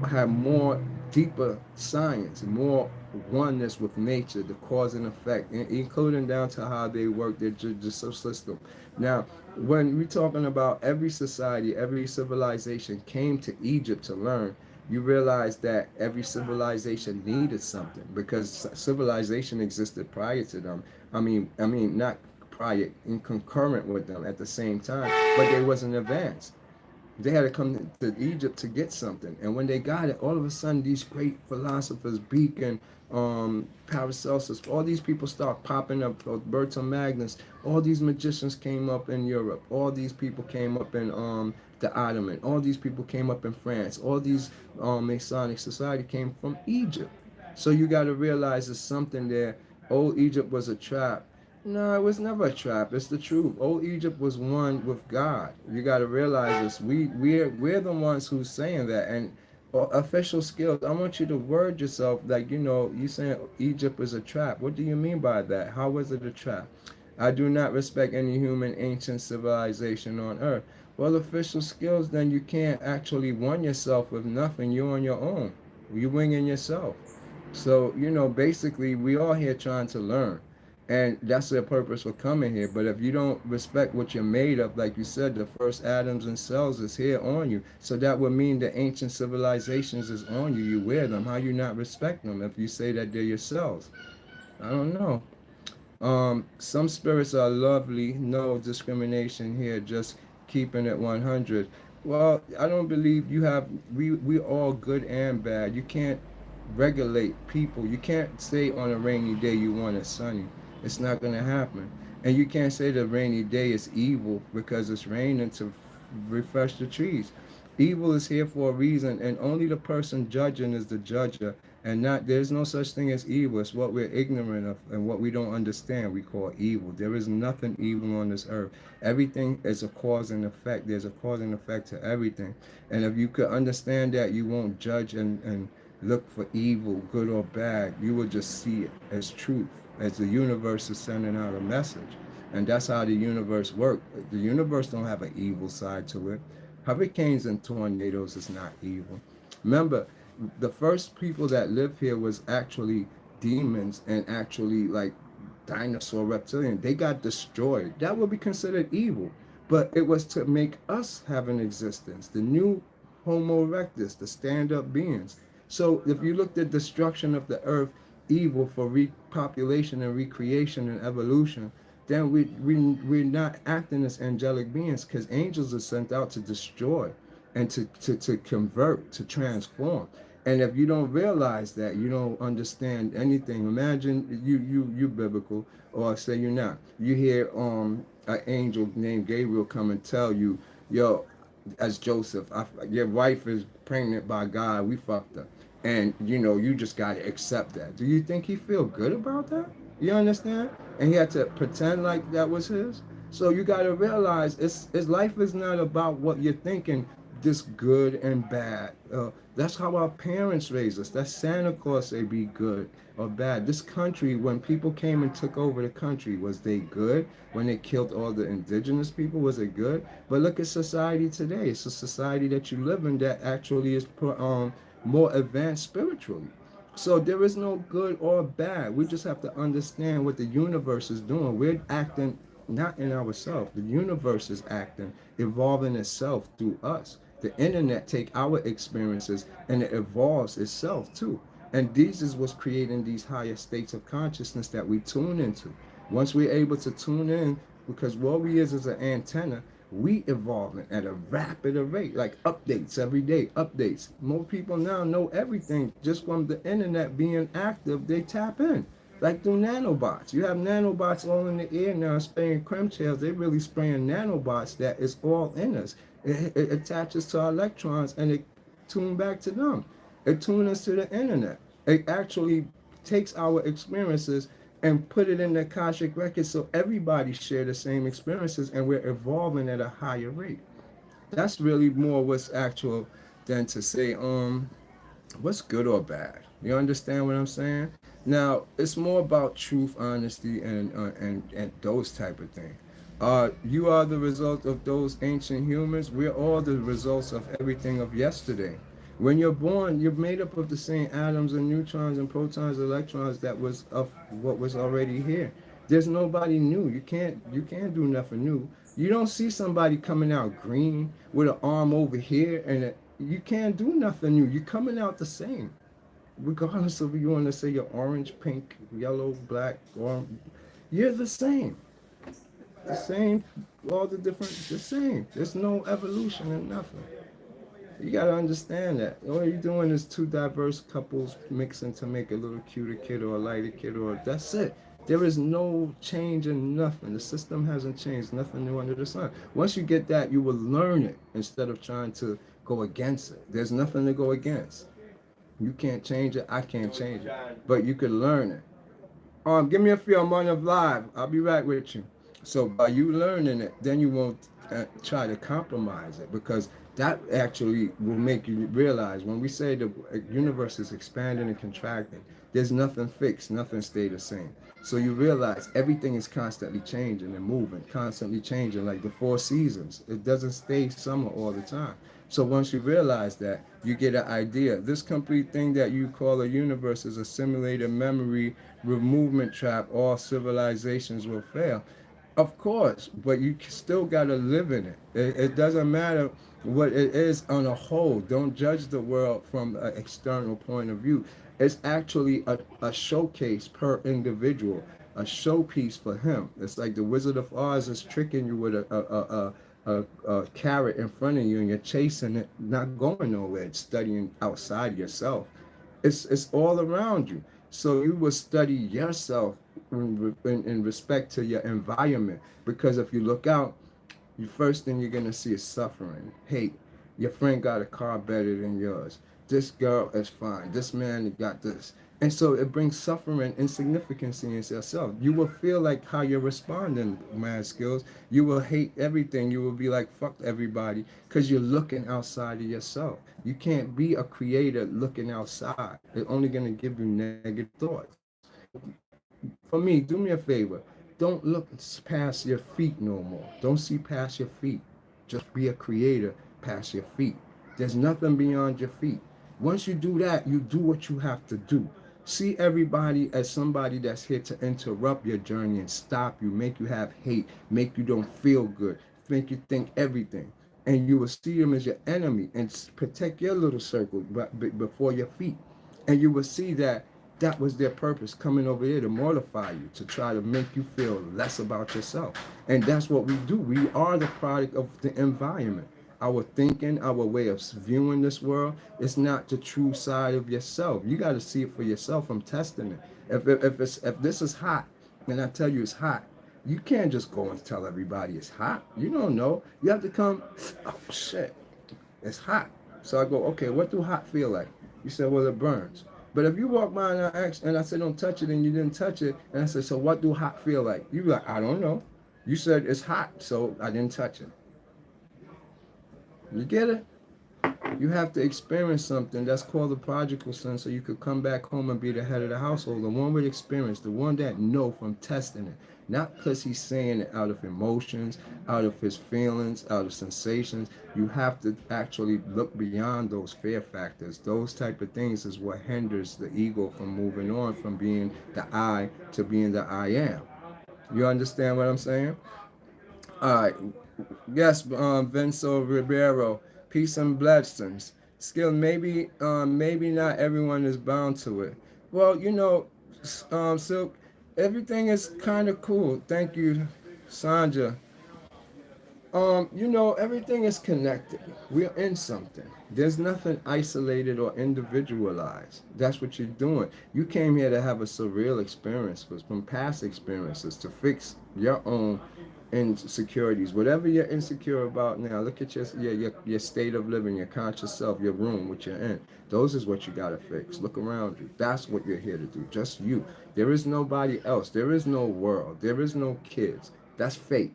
have more deeper science, more oneness with nature, the cause and effect, including down to how they work their judicial system. Now, when we're talking about every society, every civilization came to Egypt to learn, you realize that every civilization needed something because civilization existed prior to them. I mean, not prior, in concurrent with them at the same time, but they wasn't advanced. They had to come to Egypt to get something, and when they got it, all of a sudden these great philosophers, Beacon, Paracelsus, all these people start popping up. Bertram Magnus, all these magicians came up in Europe. All these people came up in the Ottoman. All these people came up in France. All these Masonic society came from Egypt. So you got to realize there's something there. Old Egypt was a trap. No, it was never a trap. It's the truth. Old Egypt was one with God. You got to realize this. We're the ones who's saying that. And official skills. I want you to word yourself like, you know, you saying Egypt is a trap. What do you mean by that? How was it a trap? I do not respect any human ancient civilization on earth. Well, official skills, then you can't actually one yourself with nothing. You're on your own. You winging yourself. So, you know, basically, we all here trying to learn. And that's their purpose for coming here. But if you don't respect what you're made of, like you said, the first atoms and cells is here on you. So that would mean the ancient civilizations is on you. You wear them. How you not respect them if you say that they're your cells? I don't know. Some spirits are lovely, no discrimination here, just keeping it 100. Well, I don't believe you have, we all good and bad. You can't regulate people. You can't say on a rainy day you want it sunny. It's not going to happen. And you can't say the rainy day is evil because it's raining to refresh the trees. Evil is here for a reason, and only the person judging is the judger, and not there's no such thing as evil. It's what we're ignorant of and what we don't understand we call evil. There is nothing evil on this earth. Everything is a cause and effect. There's a cause and effect to everything. And if you could understand that, you won't judge and look for evil, good or bad. You will just see it as truth, as the universe is sending out a message. And that's how the universe works. The universe don't have an evil side to it. Hurricanes and tornadoes is not evil. Remember, the first people that lived here was actually demons and actually like dinosaur reptilian. They got destroyed. That would be considered evil. But it was to make us have an existence. The new Homo erectus, the stand-up beings. So if you looked at destruction of the earth, evil for repopulation and recreation and evolution, then we're not acting as angelic beings because angels are sent out to destroy and to convert, to transform. And if you don't realize that, you don't understand anything. Imagine you biblical, or say you're not. You hear an angel named Gabriel come and tell you, yo, as Joseph, your wife is pregnant by God, we fucked her. And you know, you just gotta accept that. Do you think he feel good about that? You understand? And he had to pretend like that was his. So you gotta realize it's life is not about what you're thinking, this good and bad. That's how our parents raised us. That's Santa Claus say be good or bad. This country, when people came and took over the country, was they good? When they killed all the indigenous people, was it good? But look at society today. It's a society that you live in that actually is more advanced spiritually. So there is no good or bad. We just have to understand what the universe is doing. We're acting not in ourselves. The universe is acting, evolving itself through us. The internet take our experiences and it evolves itself too. And these is what's creating these higher states of consciousness that we tune into. Once we're able to tune in, because what we is an antenna, we evolving at a rapid rate, like updates every day, updates. More people now know everything just from the internet being active. They tap in, like through nanobots. You have nanobots all in the air now spraying chemtrails. They really spraying nanobots that is all in us. It attaches to our electrons and it tune back to them. It tunes us to the internet. It actually takes our experiences and put it in the Akashic record so everybody share the same experiences and we're evolving at a higher rate. That's really more what's actual than to say what's good or bad. You understand what I'm saying? Now it's more about truth, honesty, and those type of things. You are the result of those ancient humans. We're all the results of everything of yesterday. When you're born, you're made up of the same atoms and neutrons and protons, electrons that was of what was already here. There's nobody new. You can't do nothing new. You don't see somebody coming out green with an arm over here you can't do nothing new. You're coming out the same. Regardless of you want to say you're orange, pink, yellow, black, or you're the same. The same, all the different, the same. There's no evolution in nothing. You gotta understand that. All you're doing is two diverse couples mixing to make a little cuter kid or a lighter kid, or that's it. There is no change in nothing. The system hasn't changed, nothing new under the sun. Once you get that, you will learn it instead of trying to go against it. There's nothing to go against. You can't change it, I can't change it. But you could learn it. Give me a few. I'm on the live. I'll be right with you. So by you learning it, then you won't try to compromise it because that actually will make you realize when we say the universe is expanding and contracting, there's nothing fixed, nothing stay the same. So you realize everything is constantly changing and moving, constantly changing, like the four seasons. It doesn't stay summer all the time. So once you realize that, you get an idea. This complete thing that you call a universe is a simulated memory removement trap. All civilizations will fail. Of course, but you still got to live in it. It doesn't matter what it is on a whole. Don't judge the world from an external point of view. It's actually a showcase per individual, a showpiece for him. It's like the Wizard of Oz is tricking you with a carrot in front of you and you're chasing it, not going nowhere. It's studying outside yourself. It's all around you. So you will study yourself in respect to your environment. Because if you look out, the first thing you're gonna see is suffering, hate. Your friend got a car better than yours. This girl is fine. This man got this. And so it brings suffering, insignificance in yourself. You will feel like how you're responding, mad skills. You will hate everything. You will be like, fuck everybody, because you're looking outside of yourself. You can't be a creator looking outside. It's only going to give you negative thoughts. So for me, do me a favor. Don't look past your feet no more. Don't see past your feet. Just be a creator past your feet. There's nothing beyond your feet. Once you do that, you do what you have to do. See everybody as somebody that's here to interrupt your journey and stop you, make you have hate, make you don't feel good, make you think everything. And you will see them as your enemy and protect your little circle before your feet. And you will see that that was their purpose, coming over here to mortify you, to try to make you feel less about yourself. And that's what we do. We are the product of the environment. Our thinking, our way of viewing this world is not the true side of yourself. You got to see it for yourself. I'm testing it. If this is hot, and I tell you it's hot, you can't just go and tell everybody it's hot. You don't know. You have to come, oh shit, it's hot. So I go, okay, what do hot feel like? You said, well, it burns. But if you walk by and I said, don't touch it, and you didn't touch it, and I said, so what do hot feel like? You be like, I don't know. You said it's hot, so I didn't touch it. You get it? You have to experience something that's called the prodigal son, so you could come back home and be the head of the household, the one with experience, the one that know from testing it, not because he's saying it out of emotions, out of his feelings, out of sensations. You have to actually look beyond those fear factors. Those type of things is what hinders the ego from moving on from being the I to being the I am. You understand what I'm saying? All right. Yes, Vincenzo Ribeiro. Peace and blessings. Skill, maybe not everyone is bound to it. Well, Silk, everything is kind of cool. Thank you, Sandra. Everything is connected. We're in something. There's nothing isolated or individualized. That's what you're doing. You came here to have a surreal experience from past experiences to fix your own insecurities. Whatever you're insecure about now, look at your state of living, your conscious self, your room, which you're in. Those is what you gotta fix. Look around you. That's what you're here to do. Just you. There is nobody else. There is no world. There is no kids. That's fake.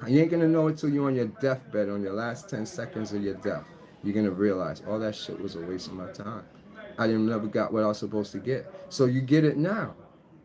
You ain't gonna know it till you're on your deathbed, on your last 10 seconds of your death. You're gonna realize all that shit was a waste of my time. I didn't never got what I was supposed to get. So you get it now.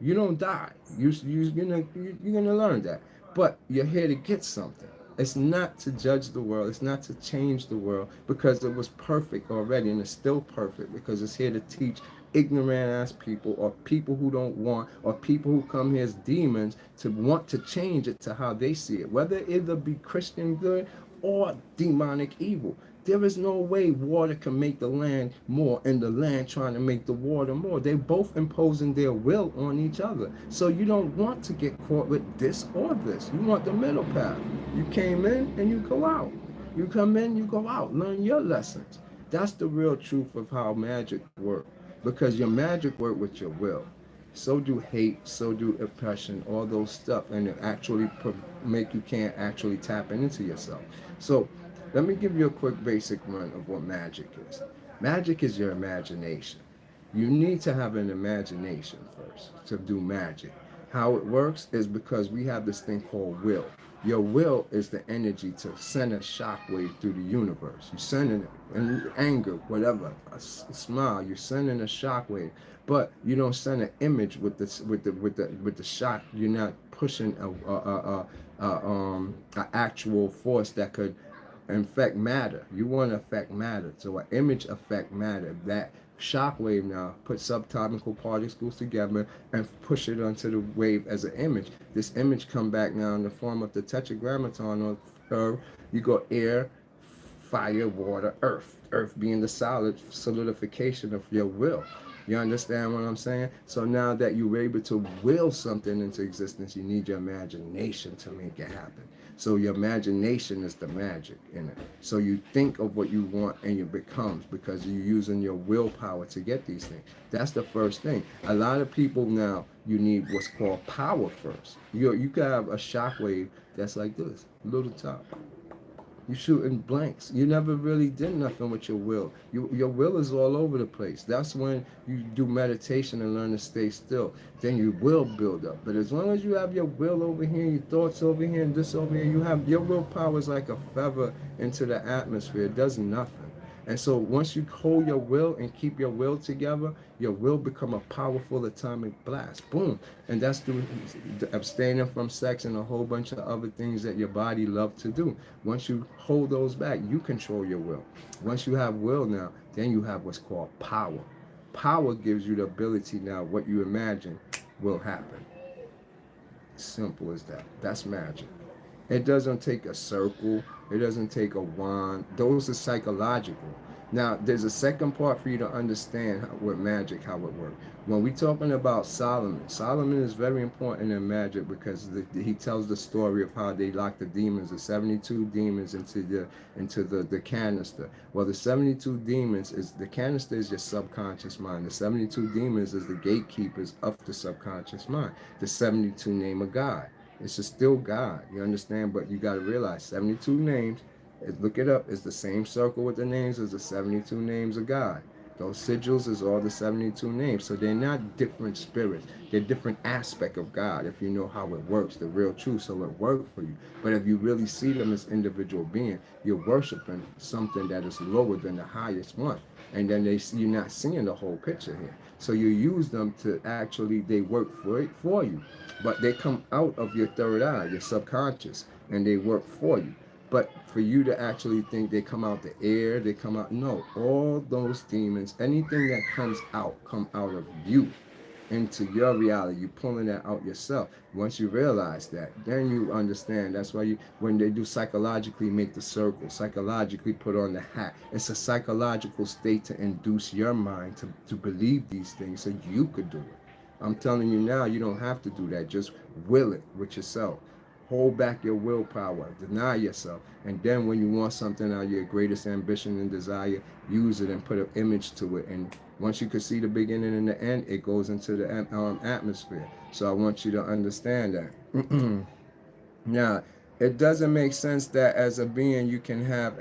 You don't die. You're gonna learn that. But you're here to get something. It's not to judge the world. It's not to change the world because it was perfect already and it's still perfect because it's here to teach ignorant ass people or people who don't want or people who come here as demons to want to change it to how they see it, whether it either be Christian good or demonic evil. There is no way water can make the land more and the land trying to make the water more. They're both imposing their will on each other. So you don't want to get caught with this or this. You want the middle path. You came in and you go out. You come in, you go out. Learn your lessons. That's the real truth of how magic works. Because your magic work with your will. So do hate, so do oppression, all those stuff, and it actually make you can't actually tap into yourself. So let me give you a quick basic run of what magic is. Magic is your imagination. You need to have an imagination first to do magic. How it works is because we have this thing called will. Your will is the energy to send a shockwave through the universe. You send it in anger, whatever, a smile. You're sending a shockwave, but you don't send an image with the shock. You're not pushing a actual force that could affect matter. You want to affect matter. So an image affect matter. That shockwave now put subatomic particles together and push it onto the wave as an image. This image come back now in the form of the tetragrammaton of you go air, fire, water, earth. Earth being the solidification of your will. You understand what I'm saying? So now that you were able to will something into existence, you need your imagination to make it happen. So your imagination is the magic in it. So you think of what you want and it becomes because you're using your willpower to get these things. That's the first thing. A lot of people now, you need what's called power first. You can have a shockwave that's like this, little top. You shooting blanks. You never really did nothing with your will. Your will is all over the place. That's when you do meditation and learn to stay still. Then you will build up. But as long as you have your will over here, your thoughts over here, and this over here, you have your willpower is like a feather into the atmosphere. It does nothing. And so once you hold your will and keep your will together, your will become a powerful atomic blast. Boom. And that's through abstaining from sex and a whole bunch of other things that your body loves to do. Once you hold those back, you control your will. Once you have will now, then you have what's called power. Power gives you the ability now, what you imagine will happen. Simple as that. That's magic. It doesn't take a circle. It doesn't take a wand. Those are psychological. Now, there's a second part for you to understand with magic, how it works. When we're talking about Solomon, Solomon is very important in magic because he tells the story of how they locked the demons, the 72 demons, into the canister. Well, the 72 demons is the canister is your subconscious mind. The 72 demons is the gatekeepers of the subconscious mind. The 72 name of God. It's just still God, you understand? But you got to realize 72 names, look it up, it's the same circle with the names as the 72 names of God. Those sigils is all the 72 names. So they're not different spirits. They're different aspect of God if you know how it works, the real truth. So it worked for you. But if you really see them as individual beings, you're worshiping something that is lower than the highest one. And then you're not seeing the whole picture here. So you use them to actually, they work for you. But they come out of your third eye, your subconscious, and they work for you. But for you to actually think they come out the air, they come out, no, all those demons, anything that comes out, come out of you into your reality. You're pulling that out yourself. Once you realize that, then you understand. That's why you, when they do psychologically make the circle, psychologically put on the hat. It's a psychological state to induce your mind to believe these things so you could do it. I'm telling you now, you don't have to do that. Just will it with yourself. Hold back your willpower, deny yourself, and then when you want something out of your greatest ambition and desire, use it and put an image to it. And once you can see the beginning and the end, it goes into the atmosphere. So I want you to understand that. Now, it doesn't make sense that as a being you can have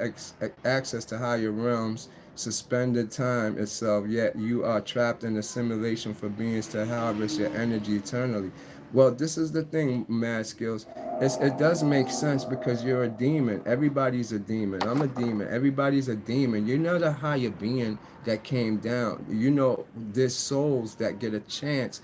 access to higher realms, suspended time itself, yet you are trapped in a simulation for beings to harvest your energy eternally. Well, this is the thing, Mad Skills. It does make sense because you're a demon. Everybody's a demon. I'm a demon. Everybody's a demon. You're not a higher being that came down. You know, there's souls that get a chance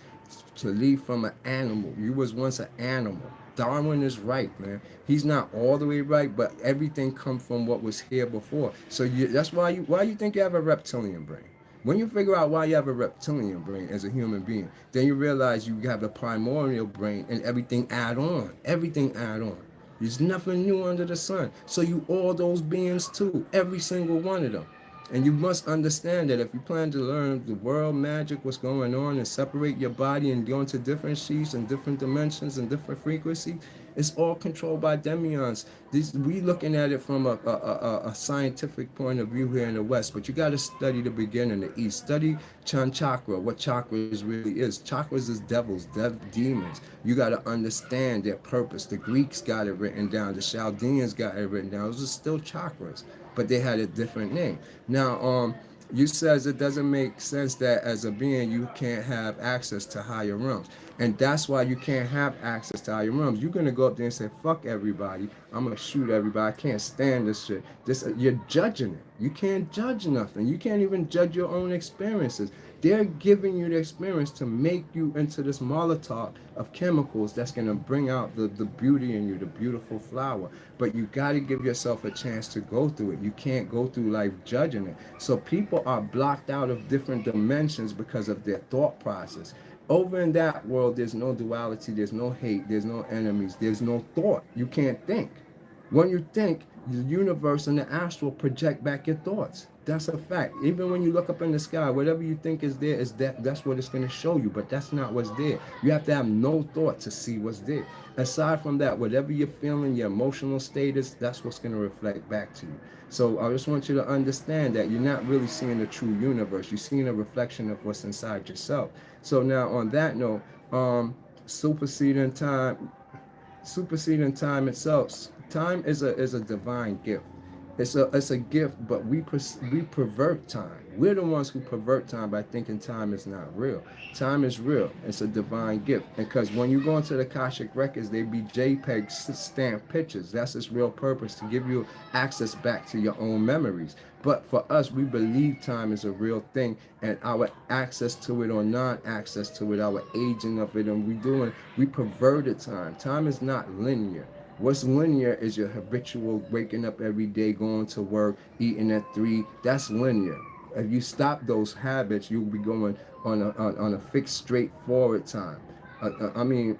to leave from an animal. You was once an animal. Darwin is right, man. He's not all the way right, but everything comes from what was here before. So that's why you think you have a reptilian brain. When you figure out why you have a reptilian brain as a human being, then you realize you have a primordial brain and everything add on. Everything add on. There's nothing new under the sun. So you all those beings too, every single one of them. And you must understand that if you plan to learn the world magic, what's going on, and separate your body and go into different sheets and different dimensions and different frequencies, it's all controlled by demions. We looking at it from a scientific point of view here in the West, but you got to study the beginning, the East. Study Chan Chakra, what chakras really is. Chakras is devils, demons. You got to understand their purpose. The Greeks got it written down. The Chaldeans got it written down. Those are still chakras, but they had a different name. Now, you says it doesn't make sense that as a being you can't have access to higher realms, and that's why you can't have access to higher realms. You're gonna go up there and say fuck everybody, I'm gonna shoot everybody, I can't stand this shit. This You're judging it. You can't judge nothing. You can't even judge your own experiences. They're giving you the experience to make you into this molotov of chemicals that's going to bring out the beauty in you, the beautiful flower. But you got to give yourself a chance to go through it. You can't go through life judging it. So people are blocked out of different dimensions because of their thought process. Over in that world, there's no duality, there's no hate, there's no enemies, there's no thought. You can't think. When you think, the universe and the astral project back your thoughts. That's a fact. Even when you look up in the sky, whatever you think is there is that's what it's going to show you, but that's not what's there. You have to have no thought to see what's there. Aside from that, whatever you're feeling, your emotional status, that's what's going to reflect back to you. So I just want you to understand that you're not really seeing the true universe. You're seeing a reflection of what's inside yourself. So now on that note, superseding time superseding time itself. Time is a divine gift. It's a gift, but we pervert time. We're the ones who pervert time by thinking time is not real. Time is real. It's a divine gift. Because when you go into the Akashic records, they be JPEG stamped pictures. That's its real purpose, to give you access back to your own memories. But for us, we believe time is a real thing, and our access to it or non-access to it, our aging of it, and we perverted time. Time is not linear. What's linear is your habitual waking up every day, going to work, eating at 3. That's linear. If you stop those habits, you'll be going on a fixed, straightforward time. I mean,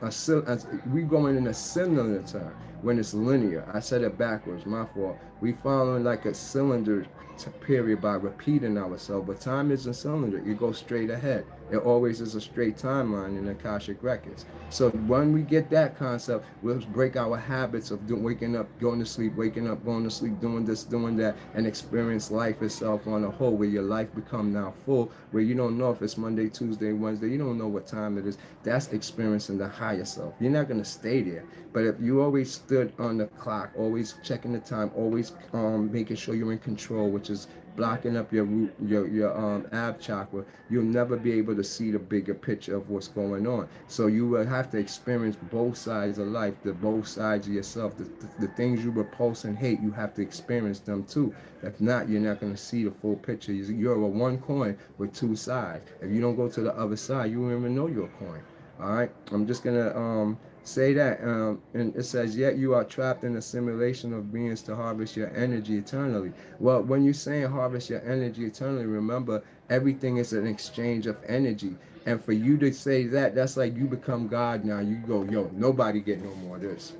we going in a cylinder time when it's linear. I said it backwards, my fault. We following like a cylinder period by repeating ourselves, but time isn't a cylinder. You go straight ahead. It always is a straight timeline in the Akashic records. So when we get that concept, we'll break our habits of waking up, going to sleep, waking up, going to sleep, doing this, doing that, and experience life itself on a whole, where your life become now full, where you don't know if it's Monday, Tuesday, Wednesday, you don't know what time it is. That's experiencing the higher self. You're not going to stay there. But if you always stood on the clock, always checking the time, always making sure you're in control, which is blocking up your root, your ab chakra, you'll never be able to see the bigger picture of what's going on. So you will have to experience both sides of life, the both sides of yourself, the things you repulse and hate. You have to experience them too. If not, you're not going to see the full picture. You're a one coin with two sides. If you don't go to the other side, you won't even know you're a coin. All right, I'm just gonna say that, and it says, yet you are trapped in a simulation of beings to harvest your energy eternally. Well, when you're saying harvest your energy eternally, remember everything is an exchange of energy. And for you to say that, that's like you become God now. You go, yo, nobody get no more of this.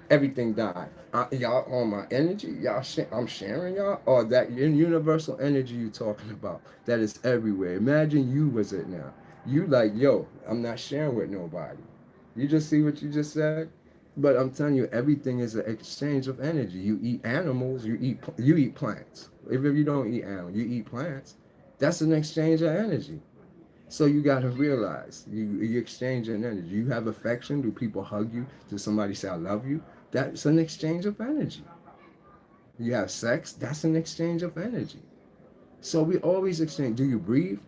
Everything died. Y'all on my energy, I'm sharing y'all, or that universal energy you talking about that is everywhere. Imagine you was it now. You like, yo, I'm not sharing with nobody. You just see what you just said? But I'm telling you, everything is an exchange of energy. You eat animals, you eat plants. If you don't eat animals, you eat plants. That's an exchange of energy. So you gotta realize you exchange an energy. You have affection. Do people hug you? Does somebody say I love you? That's an exchange of energy. You have sex. That's an exchange of energy. So we always exchange. Do you breathe?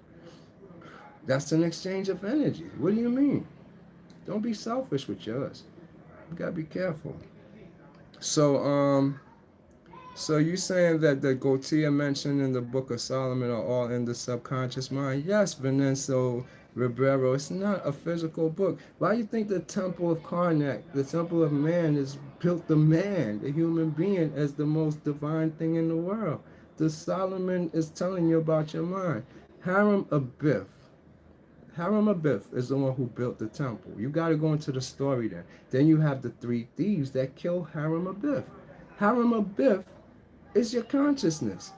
That's an exchange of energy. What do you mean? Don't be selfish with yours. You gotta be careful. So so you saying that the Gautier mentioned in the Book of Solomon are all in the subconscious mind? Yes, Vanessa Ribeiro. It's not a physical book. Why do you think the Temple of Karnak, the Temple of Man, is built the man, the human being, as the most divine thing in the world? The Solomon is telling you about your mind. Hiram Abiff. Hiram Abiff is the one who built the temple. You got to go into the story then. Then you have the three thieves that kill Hiram Abiff. Hiram Abiff is your consciousness.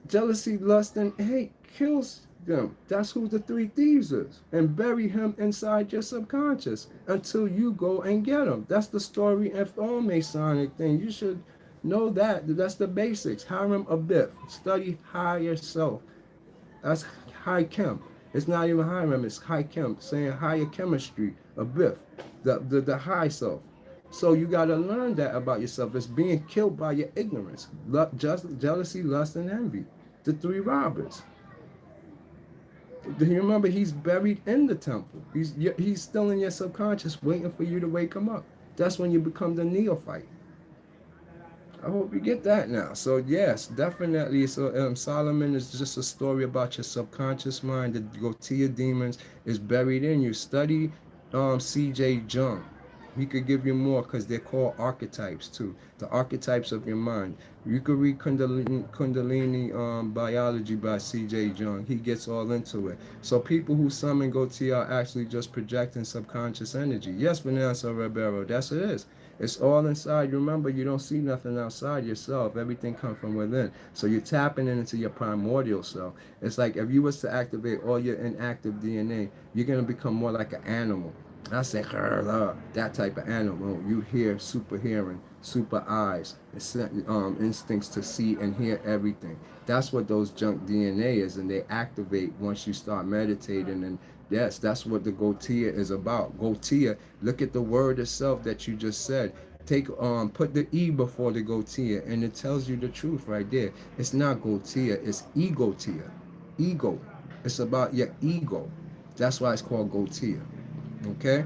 Jealousy, lust, and hate kills them. That's who the three thieves is. And bury him inside your subconscious until you go and get him. That's the story of all Masonic thing. You should know that. That's the basics. Hiram Abiff. Study higher self. That's high chem. It's not even Hiram, it's high chem, saying higher chemistry, Abiff, the high self. So you got to learn that about yourself. It's being killed by your ignorance, jealousy, lust, and envy. The three robbers. Do you remember he's buried in the temple? He's still in your subconscious, waiting for you to wake him up. That's when you become the neophyte. I hope you get that now. So yes, definitely. So Solomon is just a story about your subconscious mind. The Gautier demons is buried in you. Study C.J. Jung. He could give you more because they're called archetypes too. The archetypes of your mind. You could read Kundalini Biology by C.J. Jung. He gets all into it. So people who summon Gautier are actually just projecting subconscious energy. Yes, Vanessa Ribeiro, that's it is. It's all inside. Remember, you don't see nothing outside yourself. Everything comes from within. So you're tapping into your primordial self. It's like if you was to activate all your inactive DNA, you're gonna become more like an animal. I say that type of animal. You hear super hearing, super eyes, instincts to see and hear everything. That's what those junk DNA is, and they activate once you start meditating. And yes, that's what the Gautier is about. Gautier, look at the word itself that you just said. Put the E before the Gautier, and it tells you the truth right there. It's not Gautier, it's egotier. Ego. It's about your ego. That's why it's called Gautier. Okay?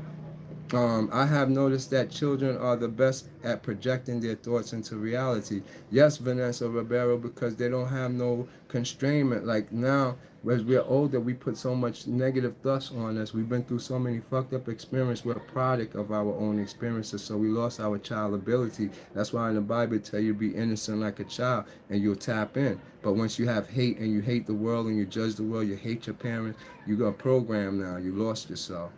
I have noticed that children are the best at projecting their thoughts into reality. Yes, Vanessa Ribeiro, because they don't have no constrainment. Like now, as we're older, we put so much negative thoughts on us. We've been through so many fucked up experiences. We're a product of our own experiences, so we lost our child ability. That's why in the Bible it tell you be innocent like a child, and you'll tap in. But once you have hate and you hate the world and you judge the world, you hate your parents, you got programmed now. You lost yourself.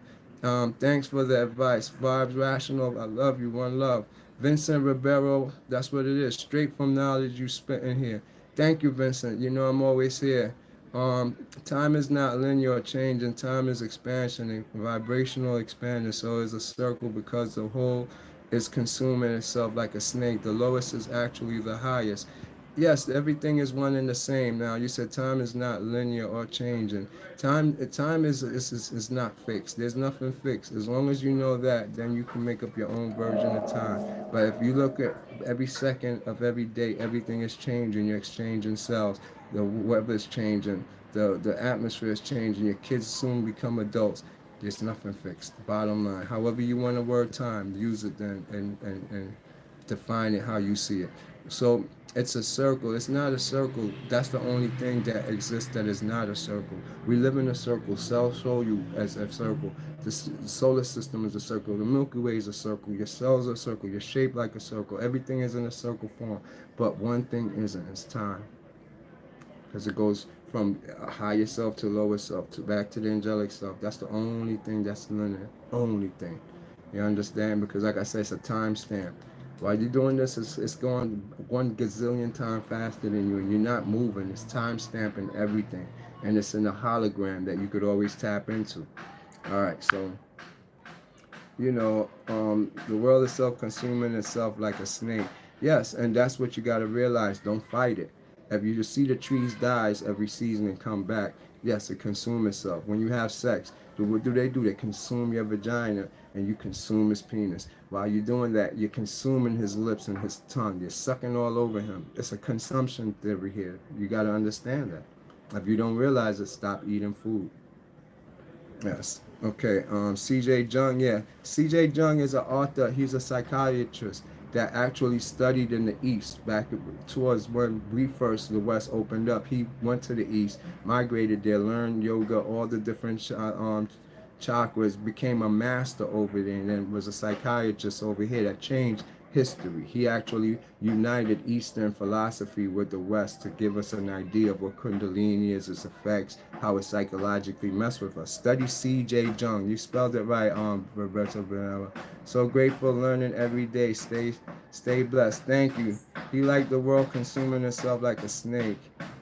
Thanks for the advice. Vibes Rational, I love you. One love. Vincent Ribeiro, that's what it is. Straight from knowledge you spit in here. Thank you, Vincent. You know I'm always here. Time is not linear or changing. Time is expansion and vibrational expansion. So it's a circle because the whole is consuming itself like a snake. The lowest is actually the highest. Yes, everything is one and the same. Now you said time is not linear or changing. Time is not fixed. There's nothing fixed. As long as you know that, then you can make up your own version of time. But if you look at every second of every day, everything is changing. You're exchanging cells. The weather is changing. The atmosphere is changing. Your kids soon become adults. There's nothing fixed. Bottom line. However you want to word time, use it then and define it how you see it. So it's a circle. It's not a circle. That's the only thing that exists that is not a circle. We live in a circle. Cells show you as a circle. The solar system is a circle. The Milky Way is a circle. Your cells are a circle. You're shaped like a circle. Everything is in a circle form. But one thing isn't. It's time, because it goes from higher self to lower self to back to the angelic self. That's the only thing that's linear. Only thing. You understand? Because like I said, it's a time stamp. While you're doing this, it's going 1 gazillion times faster than you, and you're not moving. It's time stamping everything, and it's in a hologram that you could always tap into. All right, so the world is self-consuming itself like a snake. Yes, and that's what you got to realize. Don't fight it. If you just see the trees dies every season and come back, yes, it consumes itself. When you have sex, what do they do? They consume your vagina and you consume his penis. While you're doing that, you're consuming his lips and his tongue. You're sucking all over him. It's a consumption theory here. You got to understand that. If you don't realize it, stop eating food. Yes. Okay. C.J. Jung. Yeah. C.J. Jung is an author. He's a psychiatrist that actually studied in the East back towards when the West opened up. He went to the East, migrated there, learned yoga, all the different chakras, became a master over there, and then was a psychiatrist over here that changed history. He actually united Eastern philosophy with the West to give us an idea of what Kundalini is, its effects, how it psychologically mess with us. Study C.J. Jung. You spelled it right, Roberto Benella. So grateful, learning every day. Stay blessed. Thank you. He liked the world consuming itself like a snake.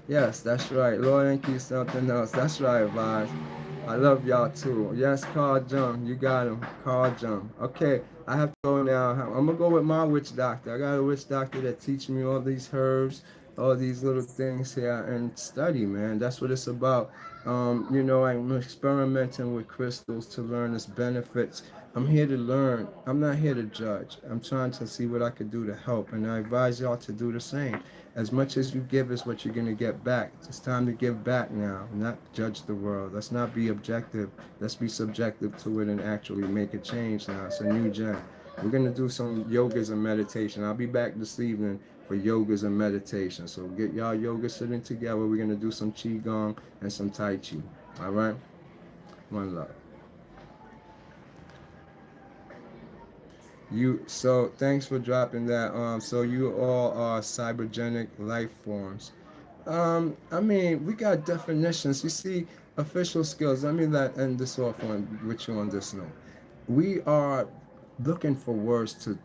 Yes, that's right. Lord, thank you something else. That's right, Vaz. I love y'all too. Yes, Carl Jung. You got him. Carl Jung. Okay, I have to go now. I'm going to go with my witch doctor. I got a witch doctor that teach me all these herbs, all these little things here, and study, man. That's what it's about. I'm experimenting with crystals to learn its benefits. I'm here to learn. I'm not here to judge. I'm trying to see what I could do to help, and I advise y'all to do the same. As much as you give is what you're going to get back. It's time to give back now, not judge the world. Let's not be objective. Let's be subjective to it and actually make a change now. It's a new gen. We're going to do some yogas and meditation. I'll be back this evening for yogas and meditation. So get y'all yoga sitting together. We're going to do some qigong and some tai chi. All right? One love. So thanks for dropping that. So you all are cybergenic life forms. I mean, we got definitions. You see, official skills. Let me end this off with you on this note. We are looking for words to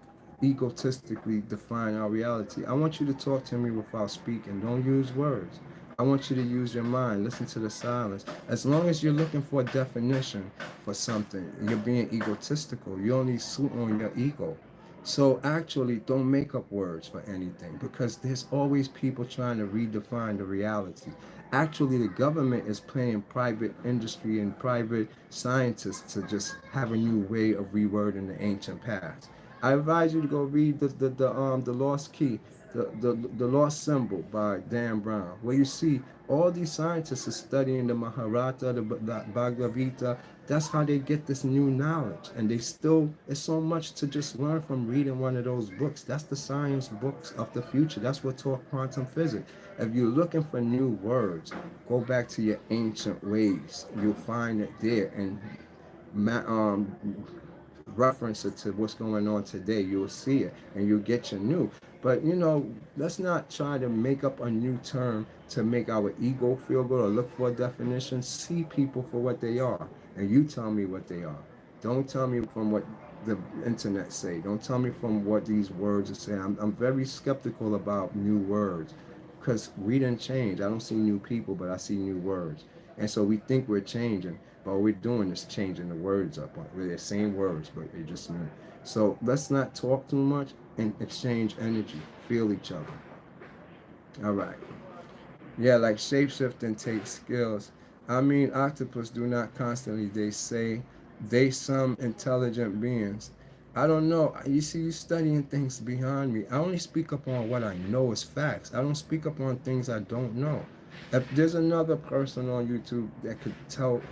egotistically define our reality. I want you to talk to me without speaking. Don't use words. I want you to use your mind. Listen to the silence. As long as you're looking for a definition for something, you're being egotistical. You only suit on your ego. So actually, don't make up words for anything, because there's always people trying to redefine the reality. Actually, the government is paying private industry and private scientists to just have a new way of rewording the ancient past. I advise you to go read the Lost Key, the Lost Symbol by Dan Brown, where you see all these scientists are studying the Mahabharata, the Bhagavad Gita. That's how they get this new knowledge, and they still, it's so much to just learn from reading one of those books. That's the science books of the future. That's what taught quantum physics. If you're looking for new words, go back to your ancient ways. You'll find it there, and reference it to what's going on today. You'll see it and you'll get your new. But let's not try to make up a new term to make our ego feel good or look for a definition. See people for what they are, and you tell me what they are. Don't tell me from what the internet say. Don't tell me from what these words are saying. I'm very skeptical about new words, because we didn't change. I don't see new people, but I see new words. And so we think we're changing, but what we're doing is changing the words up. They're the same words, but they're just new. So let's not talk too much and exchange energy. Feel each other. All right. Yeah, like shapeshifting takes skills. I mean, octopus do not constantly. They say they some intelligent beings. I don't know. You see, you studying things behind me. I only speak up on what I know is facts. I don't speak up on things I don't know. If there's another person on YouTube that could tell,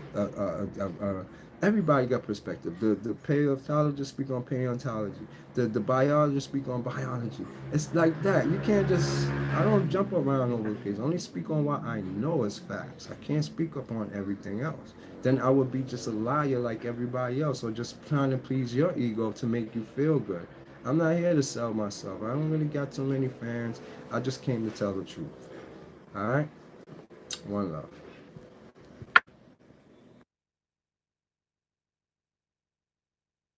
everybody got perspective. The paleontologists speak on paleontology. The biologists speak on biology. It's like that. You can't just. I don't jump around over the place. I only speak on what I know as facts. I can't speak up on everything else. Then I would be just a liar like everybody else, or just trying to please your ego to make you feel good. I'm not here to sell myself. I don't really got too many fans. I just came to tell the truth. All right. One love.